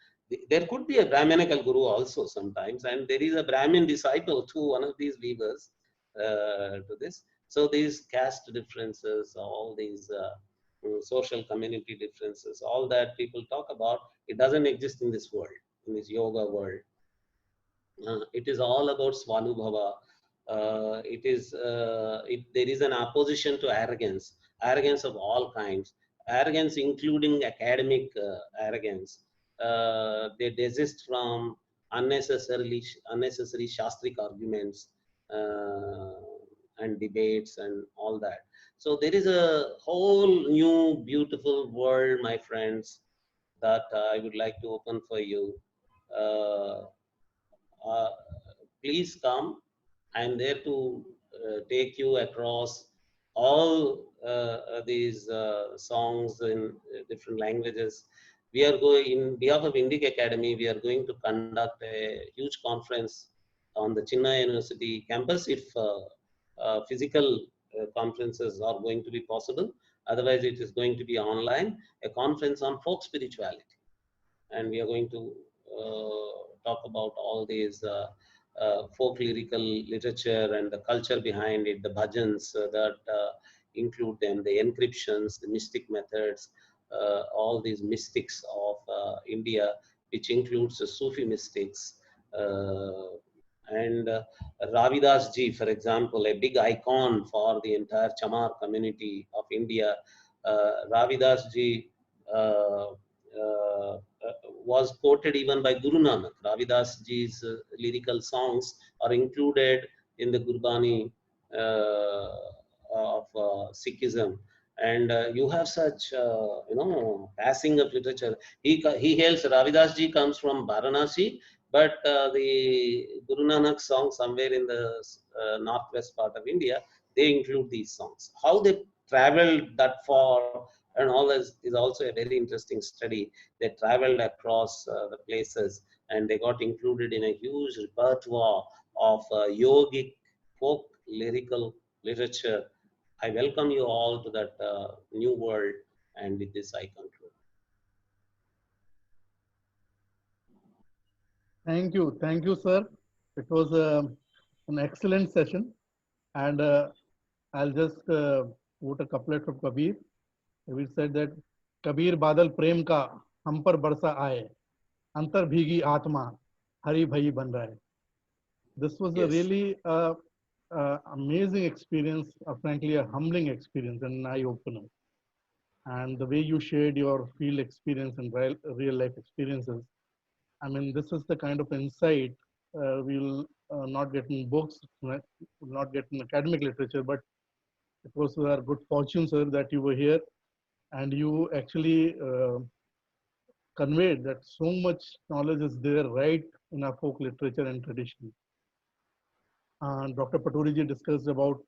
There could be a Brahmanical guru also sometimes, and there is a Brahmin disciple to one of these weavers to this. So these caste differences, all these social community differences, all that people talk about, it doesn't exist in this world, in this yoga world. It is all about Svanubhava. There is an opposition to arrogance, arrogance of all kinds, arrogance including academic arrogance. They desist from unnecessary shastric arguments uh, and debates and all that. So there is a whole new beautiful world, my friends, that I would like to open for you. Uh, uh, Please come. I'm there to take you across all these songs in different languages. We are going, in behalf of Indic Academy, we are going to conduct a huge conference on the Chinna University campus if physical conferences are going to be possible. Otherwise, it is going to be online, a conference on folk spirituality. And we are going to talk about all these folk lyrical literature and the culture behind it, the bhajans that include them, the encryptions, the mystic methods, all these mystics of India, which includes the Sufi mystics. And Ravidas ji, for example, a big icon for the entire Chamar community of India. Ravidas ji was quoted even by Guru Nanak. Ravidas ji's lyrical songs are included in the Gurbani of Sikhism. And you have such, passing of literature. He hails, Ravidas ji comes from Varanasi, but the Guru Nanak song somewhere in the northwest part of India, they include these songs. How they traveled that far and all this is also a very interesting study. They traveled across the places and they got included in a huge repertoire of yogic folk lyrical literature. I welcome you all to that new world, and with this I conclude. Thank you, sir. It was an excellent session, and I'll just quote a couplet from Kabir. Kabir said that Kabir badal prem ka hum par barsa aaye, antar bhigi atma hari bhai ban raha hai. This was a Yes. really amazing experience, frankly a humbling experience and an eye opener. And the way you shared your field experience and real life experiences, I mean, this is the kind of insight we'll not get in books, not get in academic literature, but it was our good fortune, sir, that you were here and you actually conveyed that so much knowledge is there right in our folk literature and tradition. Dr. Paturiji discussed about,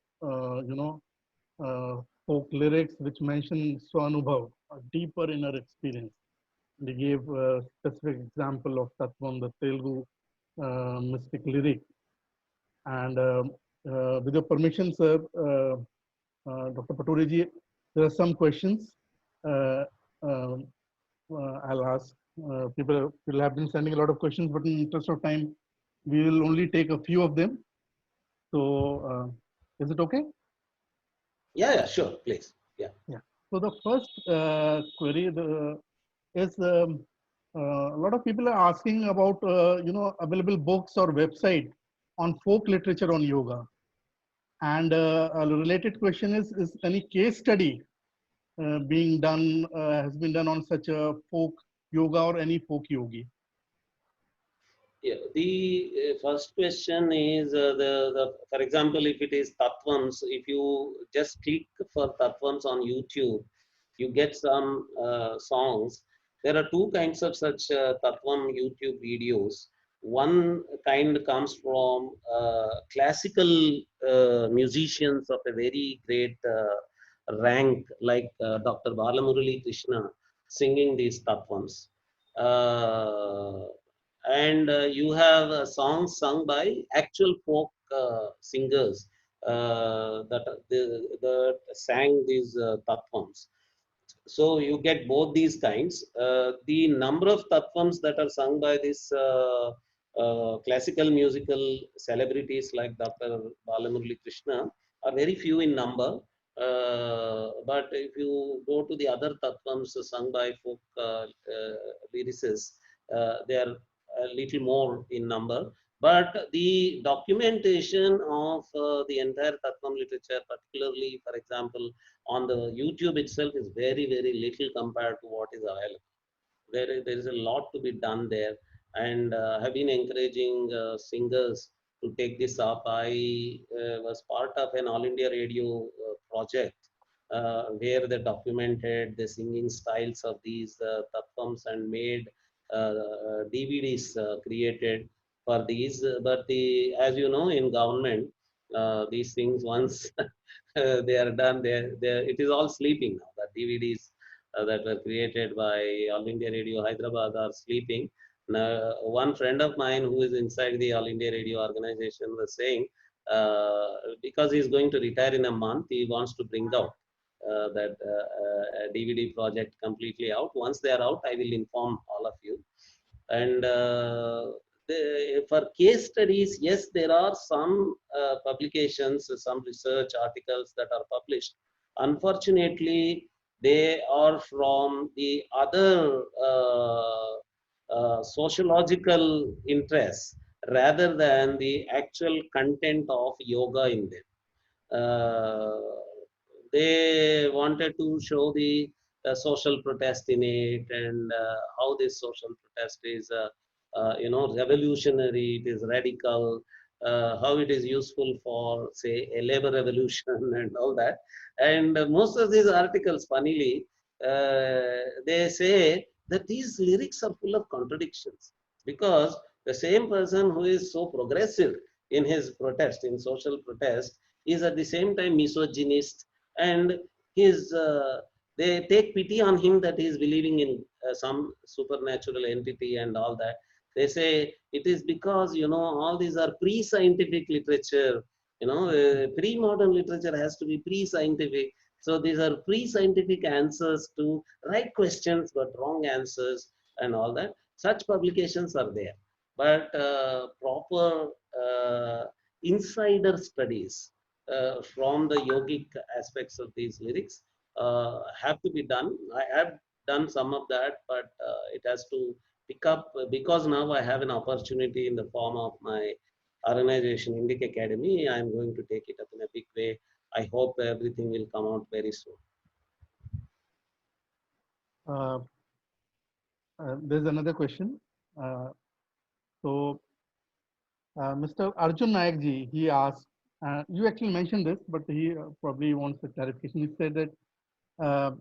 folk lyrics which mention Swanubhav, a deeper inner experience. They gave a specific example of Tatvam, the Telugu mystic lyric. And with your permission, sir, Dr. Paturiji, there are some questions I'll ask. People have been sending a lot of questions, but in the interest of time, we will only take a few of them. So, is it okay? Yeah, sure, please. Yeah. So the first query is a lot of people are asking about available books or website on folk literature on yoga. And a related question is any case study being done has been done on such a folk yoga or any folk yogi? Yeah, the first question is for example, if it is Tattvams, if you just click for Tattvams on YouTube, you get some songs. There are two kinds of such Tattvam YouTube videos. One kind comes from classical musicians of a very great rank, like Dr. Balamurali Krishna, singing these Tattvams. And you have songs sung by actual folk singers that sang these tattvams. So you get both these kinds. The number of tattvams that are sung by these classical musical celebrities like Dr. Balamurali Krishna are very few in number. But if you go to the other tattvams sung by folk lyricists, they are a little more in number. But the documentation of the entire Tattvam literature, particularly, for example, on the YouTube itself, is very, very little compared to what is available. There is a lot to be done there, and have been encouraging singers to take this up. I was part of an All India Radio project where they documented the singing styles of these tattvams and made DVDs created for these. But as you know, in government, these things once they are done, it is all sleeping now. The DVDs that were created by All India Radio Hyderabad are sleeping. Now, one friend of mine who is inside the All India Radio organization was saying because he's going to retire in a month, he wants to bring out that DVD project completely out. Once they are out, I will inform all of you. And for case studies, yes, there are some publications, some research articles that are published. Unfortunately, they are from the other sociological interests rather than the actual content of yoga in them. Uh, they wanted to show the social protest in it, and how this social protest is revolutionary, it is radical, how it is useful for, say, a labor revolution and all that. And most of these articles, funnily, they say that these lyrics are full of contradictions, because the same person who is so progressive in his protest, in social protest, is at the same time misogynist, and his they take pity on him that he is believing in some supernatural entity and all that. They say it is because all these are pre-scientific literature. Pre-modern literature has to be pre-scientific. So these are pre-scientific answers to right questions but wrong answers and all that. Such publications are there, but proper insider studies from the yogic aspects of these lyrics have to be done. I have done some of that, but it has to pick up, because now I have an opportunity in the form of my organization, Indic Academy. I am going to take it up in a big way. I hope everything will come out very soon. Uh, there's another question. Uh, so, Mr. Arjun Nayak ji, he asked, you actually mentioned this, but he probably wants a clarification. He said that uh,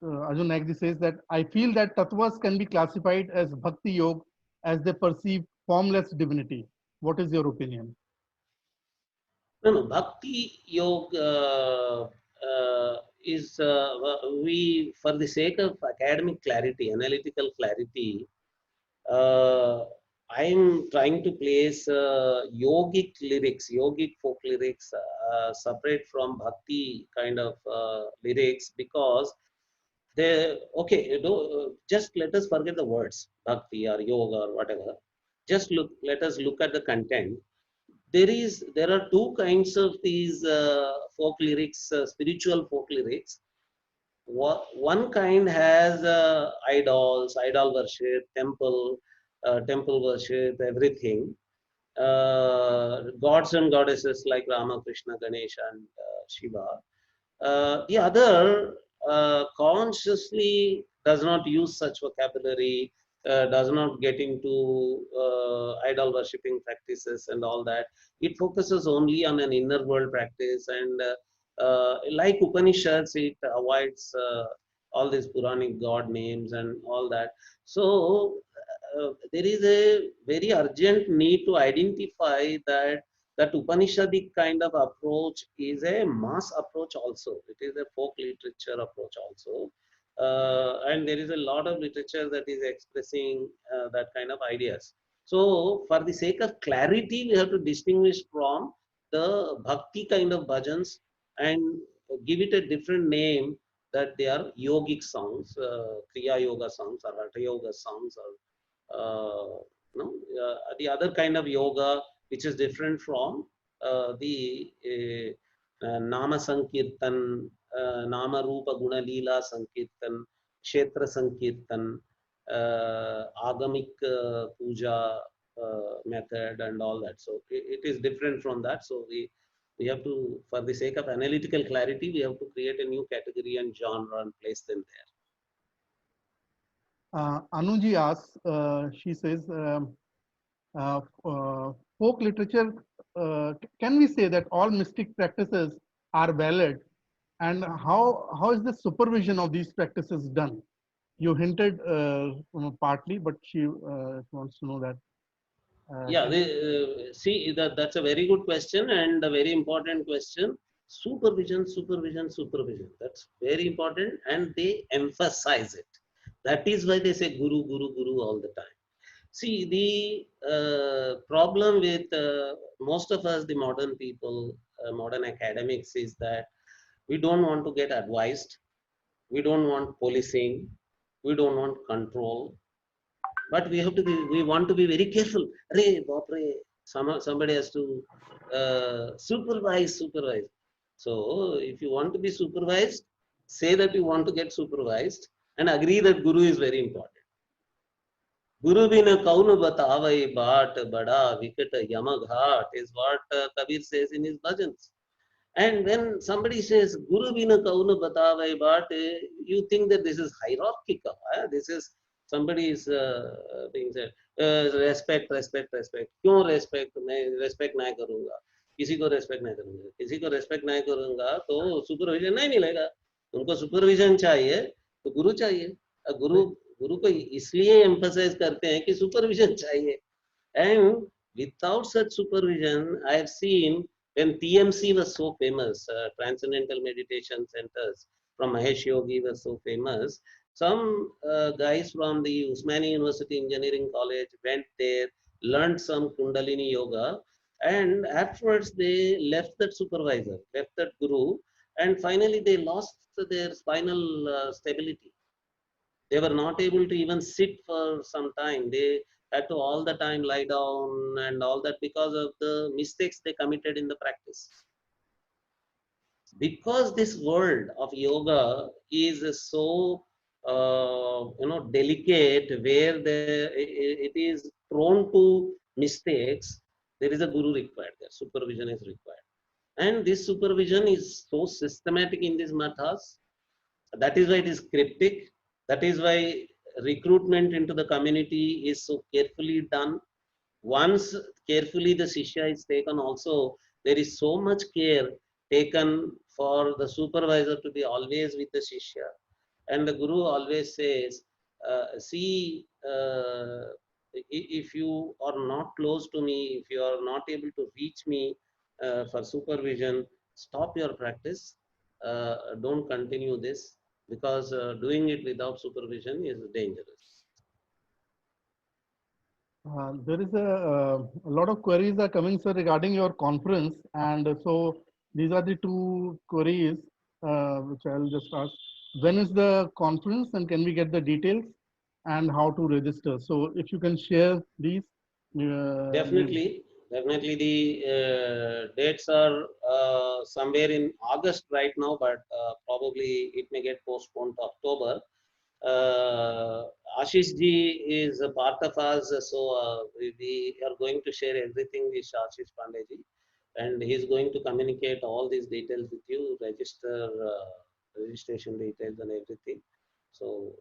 Arjun Nayak ji says that I feel that tattvas can be classified as bhakti yoga as they perceive formless divinity. What is your opinion? No, Bhakti Yoga is, we, for the sake of academic clarity, analytical clarity, I'm trying to place yogic lyrics, yogic folk lyrics, separate from Bhakti kind of lyrics, because they, okay, just let us forget the words, Bhakti or Yoga or whatever. Just let us look at the content. There are two kinds of these folk lyrics, spiritual folk lyrics. One kind has idols, idol worship, temple worship, everything. Gods and goddesses like Rama, Krishna, Ganesha, and Shiva. The other consciously does not use such vocabulary, does not get into idol worshipping practices and all that. It focuses only on an inner world practice, and like Upanishads, it avoids all these Puranic god names and all that. So there is a very urgent need to identify that Upanishadic kind of approach is a mass approach also. It is a folk literature approach also. And there is a lot of literature that is expressing that kind of ideas. So for the sake of clarity, we have to distinguish from the bhakti kind of bhajans and give it a different name, that they are yogic songs, Kriya Yoga songs or Hatha Yoga songs, or the other kind of yoga which is different from the Nama Sankirtan, Nama Rupa Guna Leela Sankirtan, Kshetra Sankirtan, Agamic Puja method and all that. So it is different from that. So we have to, for the sake of analytical clarity, we have to create a new category and genre and place them there. Anuji asks, she says, folk literature, can we say that all mystic practices are valid? And how is the supervision of these practices done? You hinted partly, but she wants to know that. Yeah, see, that's a very good question and a very important question. Supervision, supervision, supervision. That's very important, and they emphasize it. That is why they say Guru, Guru, Guru all the time. See, the problem with most of us, the modern people, modern academics, is that we don't want to get advised, we don't want policing, we don't want control, but we have to be, we want to be very careful. Arey, bapre, somebody has to supervise. So if you want to be supervised, say that you want to get supervised and agree that guru is very important. Guru bin kaun batavai bat bada wicket yamaghat is what Kabir says in his bhajans. And when somebody says Guru Bina Kauna Batavai Bhat, you think that this is hierarchical. This is somebody is being said, respect. क्यों respect? मैं respect नहीं करूँगा. किसी को respect नहीं करूँगा. किसी को respect नहीं करूँगा तो supervision नहीं मिलेगा. तुमको supervision चाहिए तो गुरु चाहिए. गुरु गुरु को इसलिए emphasize करते हैं कि supervision चाहिए. And without such supervision, I have seen when TMC was so famous, Transcendental Meditation Centers from Mahesh Yogi was so famous. Some guys from the Usmani University Engineering College went there, learned some Kundalini Yoga, and afterwards they left that supervisor, left that guru, and finally they lost their spinal stability. They were not able to even sit for some time. They had to all the time lie down and all that because of the mistakes they committed in the practice. Because this world of yoga is so delicate, where it is prone to mistakes, there is a guru required. There supervision is required, and this supervision is so systematic in these mathas. That is why it is cryptic. That is why recruitment into the community is so carefully done. Once carefully the Shishya is taken, also there is so much care taken for the supervisor to be always with the Shishya. And the Guru always says, see, if you are not close to me, if you are not able to reach me for supervision, stop your practice. Don't continue this, because doing it without supervision is dangerous. There is a lot of queries are coming, sir, regarding your conference, and so these are the two queries which I will just ask. When is the conference, and can we get the details, and how to register? So if you can share these. Definitely, definitely. The dates are somewhere in August right now, but probably it may get postponed to October. Ashish ji is a part of us, so we are going to share everything with Ashish Pandey ji, and he is going to communicate all these details with you, registration details and everything. So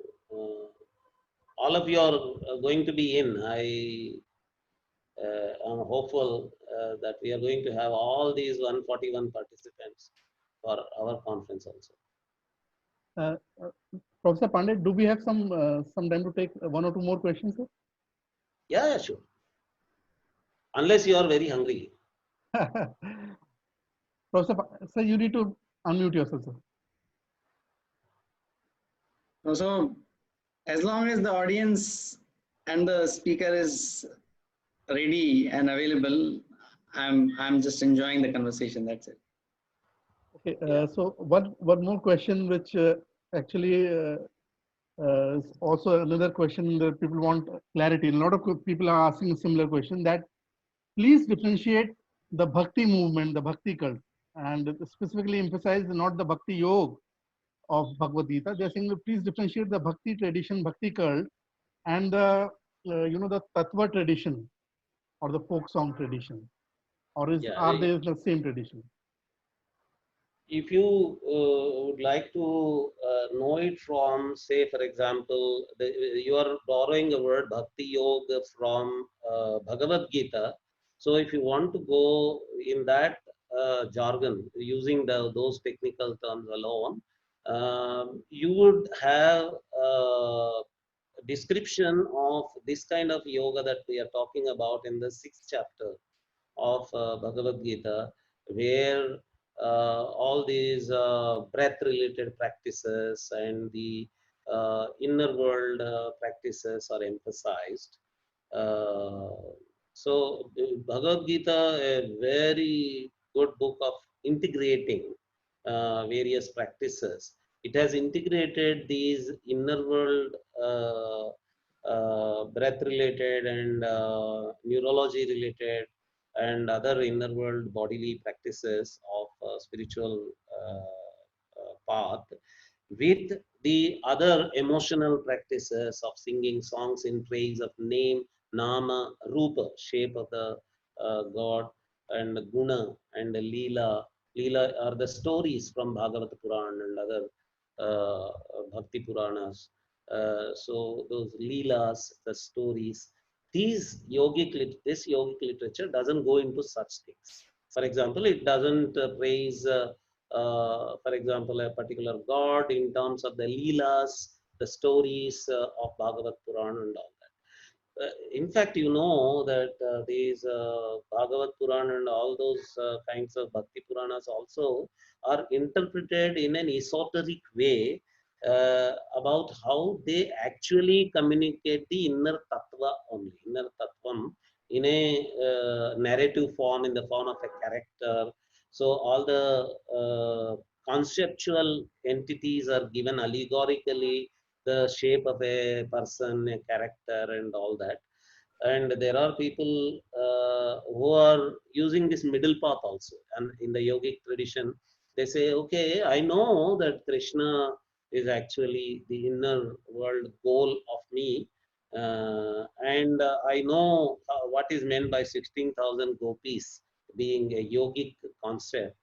all of you are going to be in. I'm hopeful that we are going to have all these 141 participants for our conference also. Uh, uh, Professor Pandey, do we have some time to take one or two more questions, sir? Yeah, sure. Unless you are very hungry. Professor, sir, you need to unmute yourself, sir. So, as long as the audience and the speaker is ready and available, I'm just enjoying the conversation. That's it. Okay. So one more question, which actually is also another question that people want clarity. A lot of people are asking a similar question, that please differentiate the bhakti movement, the bhakti cult, and specifically emphasize not the bhakti yoga of Bhagavad Gita. They're saying, please differentiate the bhakti tradition, bhakti cult, and the the tattva tradition or the folk song tradition, or are they the same tradition? If you would like to know it from, say, for example, you are borrowing a word bhakti yoga from Bhagavad Gita. So if you want to go in that jargon, using those technical terms alone, you would have a description of this kind of yoga that we are talking about in the 6th chapter of Bhagavad Gita, where all these breath related practices and the inner world practices are emphasized. So Bhagavad Gita, a very good book of integrating various practices. It has integrated these inner world, breath related and neurology related and other inner world bodily practices of spiritual path with the other emotional practices of singing songs in praise of name, nama, rupa, shape of the god, and guna and leela. Leela are the stories from Bhagavata Puran and other uh, Bhakti Puranas. So those leelas, the stories, this yogic literature doesn't go into such things. For example, it doesn't praise for example, a particular god in terms of the leelas, the stories of Bhagavat Puran and all that. In fact, you know that these Bhagavat Puran and all those kinds of Bhakti Puranas also are interpreted in an esoteric way about how they actually communicate the inner tattva only, inner tattvam in a narrative form, in the form of a character. So all the conceptual entities are given allegorically, the shape of a person, a character, and all that. And there are people who are using this middle path also. And in the yogic tradition, they say, okay, I know that Krishna is actually the inner world goal of me. And I know what is meant by 16,000 gopis being a yogic concept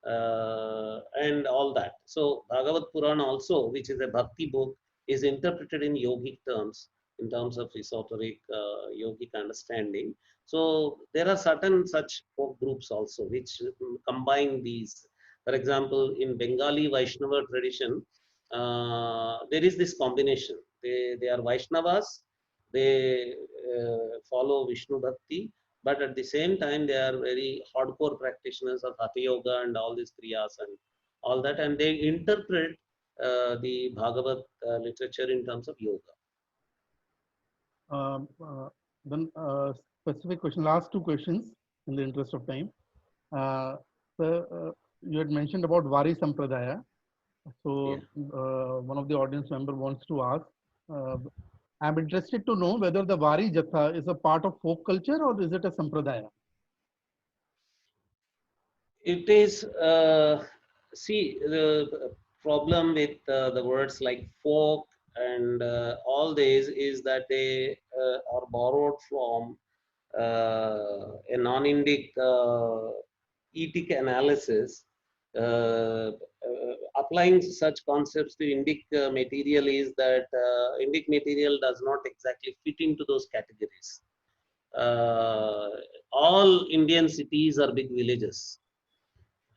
and all that. So Bhagavad Puran also, which is a bhakti book, is interpreted in yogic terms, in terms of esoteric yogic understanding. So there are certain such folk groups also which combine these. For example, in Bengali Vaishnava tradition, there is this combination. They are Vaishnavas, they follow Vishnu Bhakti, but at the same time they are very hardcore practitioners of Hatha Yoga and all these kriyas and all that, and they interpret the Bhagavad literature in terms of yoga. Um, uh, then specific question, last two questions in the interest of time. So, you had mentioned about Vari Sampradaya. Yeah. So one of the audience member wants to ask, uh, I'm interested to know whether the Vari Jatha is a part of folk culture or is it a Sampradaya? It is, see, the problem with the words like folk and all these is that they are borrowed from a non-Indic ethic analysis. Applying such concepts to Indic material is that Indic material does not exactly fit into those categories. All Indian cities are big villages,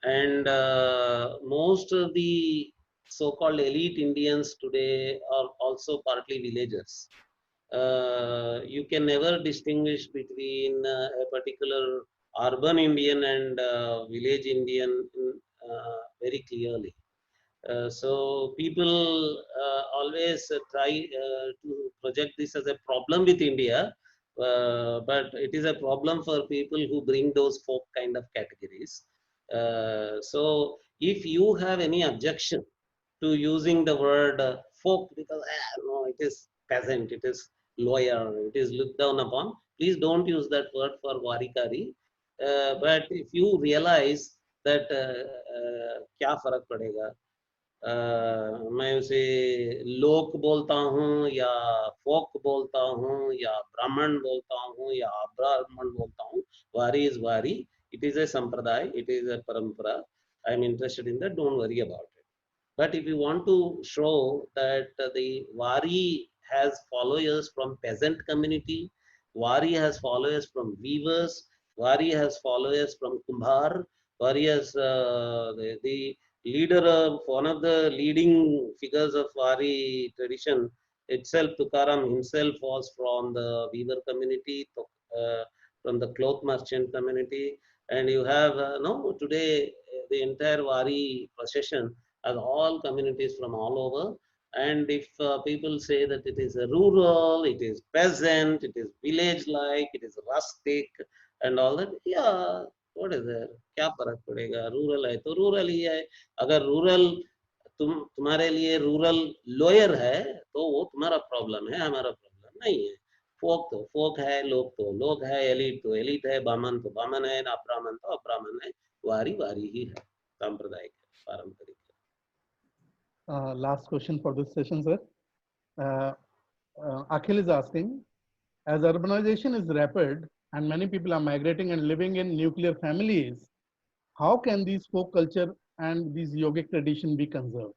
and most of the so-called elite Indians today are also partly villagers. You can never distinguish between a particular urban Indian and village Indian very clearly. So people always try to project this as a problem with India, but it is a problem for people who bring those folk kind of categories. So if you have any objection to using the word folk, because no, it is peasant, it is lower, it is looked down upon, please don't use that word for Varikari. But if you realize that क्या फर्क पड़ेगा, मैं उसे लोक बोलता हूँ या फोक बोलता हूँ या ब्राह्मण बोलता हूँ या अब्राह्मण बोलता हूँ, वारी इज वारी, इट इज ए संप्रदाय, इट इज ए परंपरा. I am interested in that, don't worry about it. But if you want to show that the Wari has followers from peasant community, Wari has followers from weavers, Wari has followers from Kumbhar, Wari has the leader of one of the leading figures of Wari tradition itself, Tukaram himself was from the weaver community, from the cloth merchant community, and you have no today the entire Wari procession as all communities from all over, And if people say that it is a rural, it is peasant, it is village-like, it is rustic, and all that, yeah, what is there? क्या फर्क पड़ेगा? Rural है तो rural ही है. अगर rural तुम्हारे लिए rural lawyer है, तो वो तुम्हारा problem है, हमारा problem नहीं है. फोक तो फोक है, लोग तो लोग है, एलिट तो एलिट है, ब्राह्मण तो ब्राह्मण है, अब्राह्मण तो अब्राह्मण है, वारी वारी ही है, सांप्रदायिक है, पारंपरिक है. Last question for this session, sir. Akhil is asking, as urbanization is rapid and many people are migrating and living in nuclear families, how can these folk culture and these yogic tradition be conserved?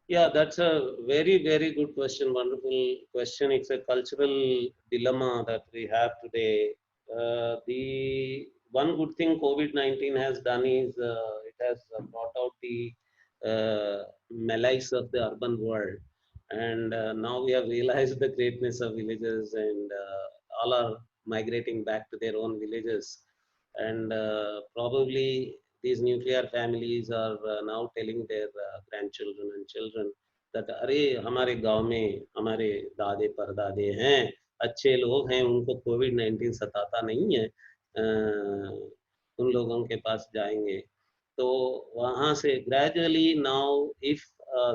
Yeah, that's a very, very good question. Wonderful question. It's a cultural dilemma that we have today. The one good thing COVID-19 has done is it has brought out the malaise of the urban world. And now we have realized the greatness of villages, and all are migrating back to their own villages. And probably these nuclear families are now telling their grandchildren and children that अरे हमारे गांव में हमारे दादे परदादे हैं, अच्छे लोग हैं, उनको कोविड-19 सताता नहीं है, उन लोगों के पास जाएंगे. तो वहाँ से gradually now if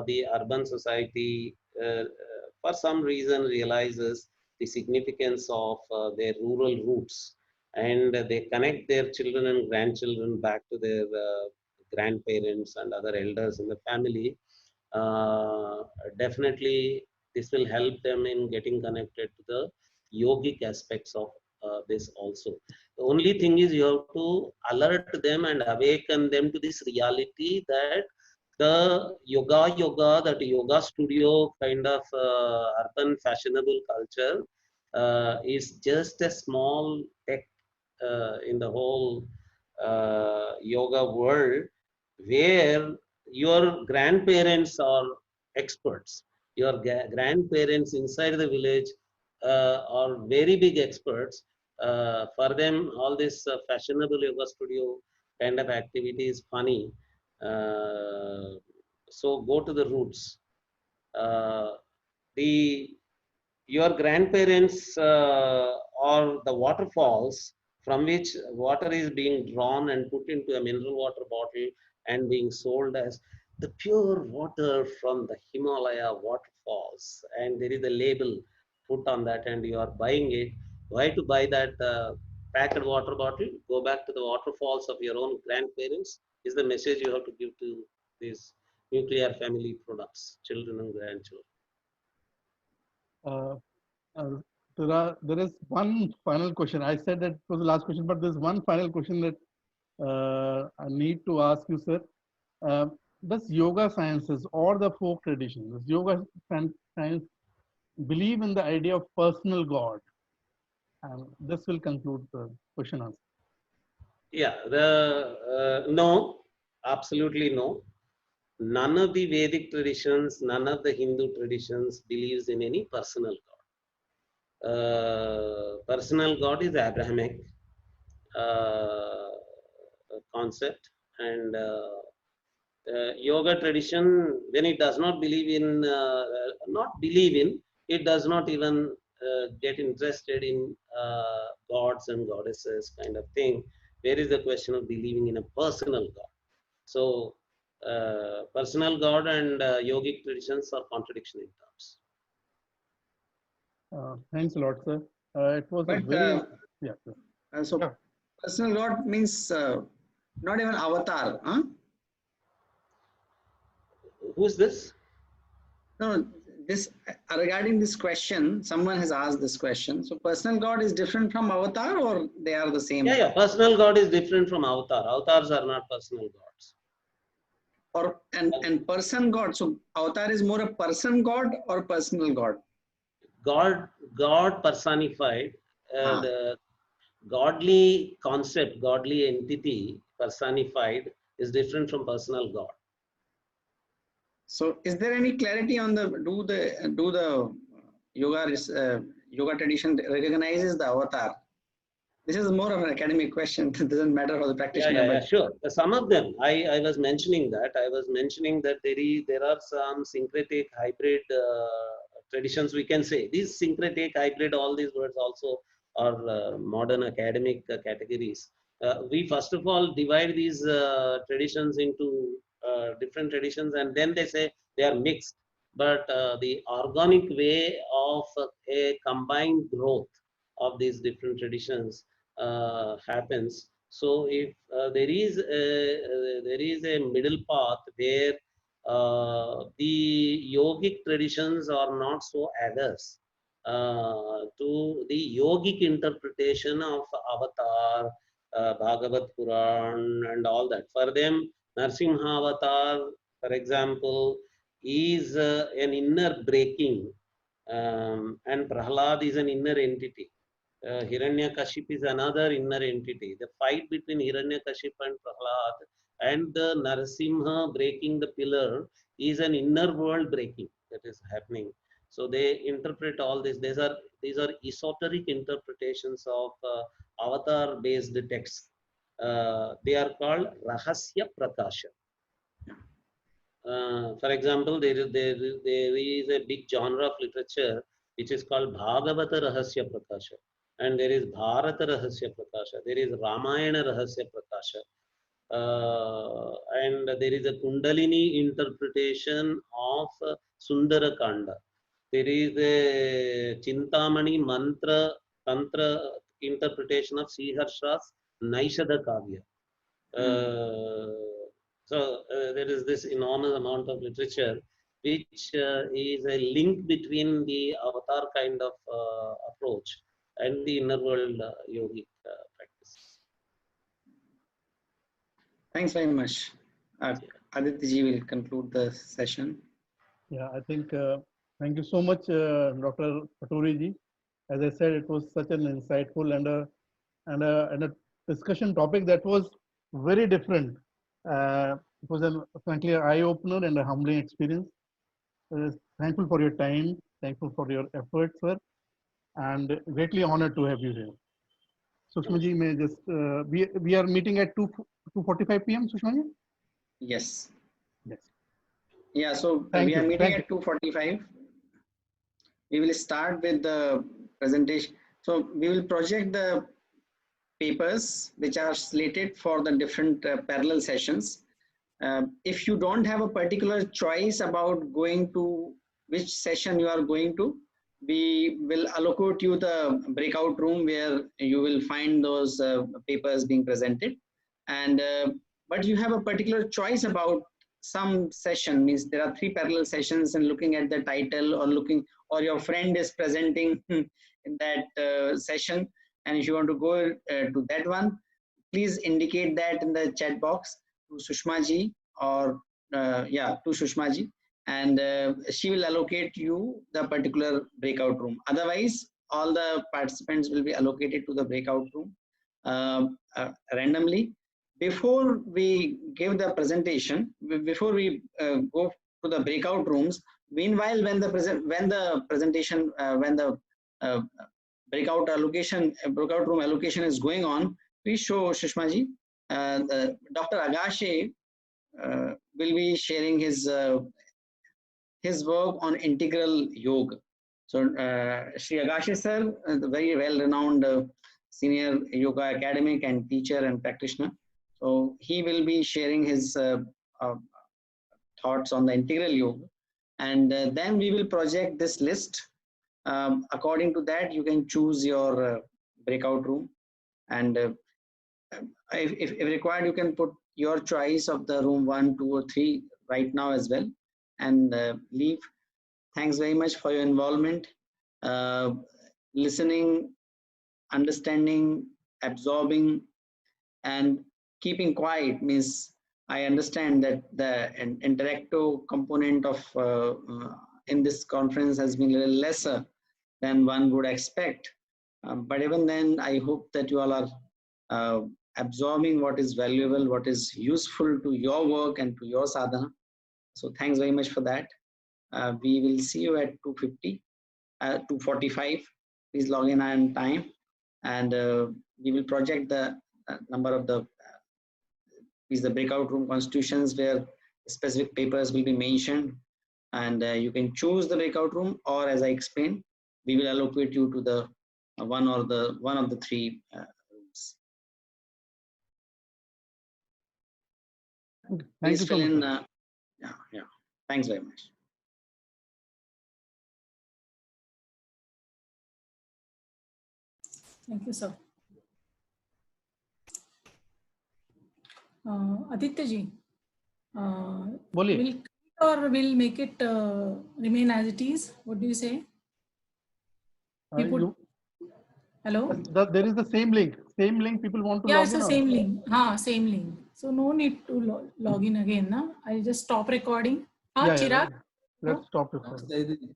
the urban society for some reason realizes the significance of their rural roots, and they connect their children and grandchildren back to their grandparents and other elders in the family, uh, definitely this will help them in getting connected to the yogic aspects of this also. The only thing is you have to alert them and awaken them to this reality that the yoga, that yoga studio kind of urban fashionable culture is just a small tech in the whole yoga world, where your grandparents are experts. Your grandparents inside the village are very big experts. For them, all this fashionable yoga studio kind of activity is funny. So go to the roots. Uh, the your grandparents or the waterfalls from which water is being drawn and put into a mineral water bottle and being sold as the pure water from the Himalaya waterfalls, and there is a label put on that and you are buying it. Why to buy that packed water bottle? Go back to the waterfalls of your own grandparents is the message you have to give to these nuclear family products, children and grandchildren. Uh, there is one final question. I said that was the last question, but there's one final question that I need to ask you, sir. Does yoga sciences or the folk tradition, does yoga science believe in the idea of personal God? And this will conclude the question answer. Yeah, no, absolutely no. None of the Vedic traditions, none of the Hindu traditions believes in any personal God. Personal God is Abrahamic concept, and yoga tradition, when it does not believe in, it does not even get interested in gods and goddesses kind of thing. There is the question of believing in a personal God. So personal God and yogic traditions are contradiction in terms. Thanks a lot, sir. It was But, a very, yeah. So Yeah. personal God means not even avatar, huh? Who's this? No, this regarding this question, someone has asked this question. So personal God is different from avatar, or they are the same? Yeah, personal God is different from avatar. Avatars are not personal gods. Or and person God. So avatar is more a person God or personal God? God personified, the godly concept, godly entity personified is different from personal God. So is there any clarity on the do the yoga yoga tradition recognizes the avatar? This is more of an academic question. It doesn't matter for the practitioner. Yeah, sure. Some of them, I was mentioning that. I was mentioning that there are some syncretic hybrid traditions, we can say. These syncretic, hybrid, all these words also are modern academic categories. We first of all divide these traditions into different traditions, and then they say they are mixed. But the organic way of a combined growth of these different traditions happens. So if there is a middle path where the yogic traditions are not so averse to the yogic interpretation of Avatar, Bhagavad Puran, and all that. For them, Narsimha Avatar, for example, is an inner breaking, and Prahlad is an inner entity. Hiranyakaship is another inner entity. The fight between Hiranyakaship and Prahlad and the Narasimha breaking the pillar is an inner world breaking that is happening. So they interpret all this. These are esoteric interpretations of avatar based texts. They are called Rahasya Prakasha. For example, there is a big genre of literature which is called Bhagavata Rahasya Prakasha, and there is Bharata Rahasya Prakasha, there is Ramayana Rahasya Prakasha, and there is a Kundalini interpretation of Sundara Kanda. There is a Chintamani Mantra Tantra interpretation of Sriharsha's Naishada Kavya. So there is this enormous amount of literature which is a link between the avatar kind of approach and the inner world yogic practice. Thanks very much. Aditya ji will conclude the session. Yeah, I think thank you so much, Dr. Paturiji. As I said, it was such an insightful and a discussion topic that was very different. It was frankly an eye opener and a humbling experience. Thankful for your time, thankful for your efforts, sir, and greatly honored to have you here. Sushma ji, may just we are meeting at 2:45 p.m. Sushma ji? Yes. Yes. Yeah. So we are meeting at 2:45. We will start with the presentation. So we will project the papers which are slated for the different parallel sessions. If you don't have a particular choice about going to which session you are going to, we will allocate you the breakout room where you will find those papers being presented. And but you have a particular choice about some session, means there are 3 parallel sessions, and looking at the title or your friend is presenting in that session, and if you want to go to that one, please indicate that in the chat box to Sushma ji or to Sushma ji, and she will allocate you the particular breakout room. Otherwise, all the participants will be allocated to the breakout room randomly. Before we give the presentation, before we go to the breakout rooms, meanwhile, when the breakout room allocation is going on, please show Sushma ji. Dr. Agashe will be sharing his work on integral yoga. So Shri Agashe sir, the very well-renowned senior yoga academic and teacher and practitioner. So he will be sharing his thoughts on the integral yoga, and then we will project this list. According to that, you can choose your breakout room, and if required, you can put your choice of the room 1, 2, or 3 right now as well, and leave. Thanks very much for your involvement, listening, understanding, absorbing, and keeping quiet. Means I understand that the interactive component of in this conference has been a little lesser than one would expect, but even then, I hope that you all are absorbing what is valuable, what is useful to your work and to your sadhana. So thanks very much for that. We will see you at 2:45. Please log in on time. and we will project the number of the breakout room constitutions where specific papers will be mentioned, and you can choose the breakout room, or as I explained, we will allocate you to the one of the three rooms. Thank you so much. Yeah. Thanks very much. Thank you, sir. Aditya ji, will make it remain as it is? What do you say? Hello? There is the same link. Same link people want to log in. Yeah, it's the same link. Same link. So no need to log in again. Na? I'll just stop recording. Chirag? Let's stop recording.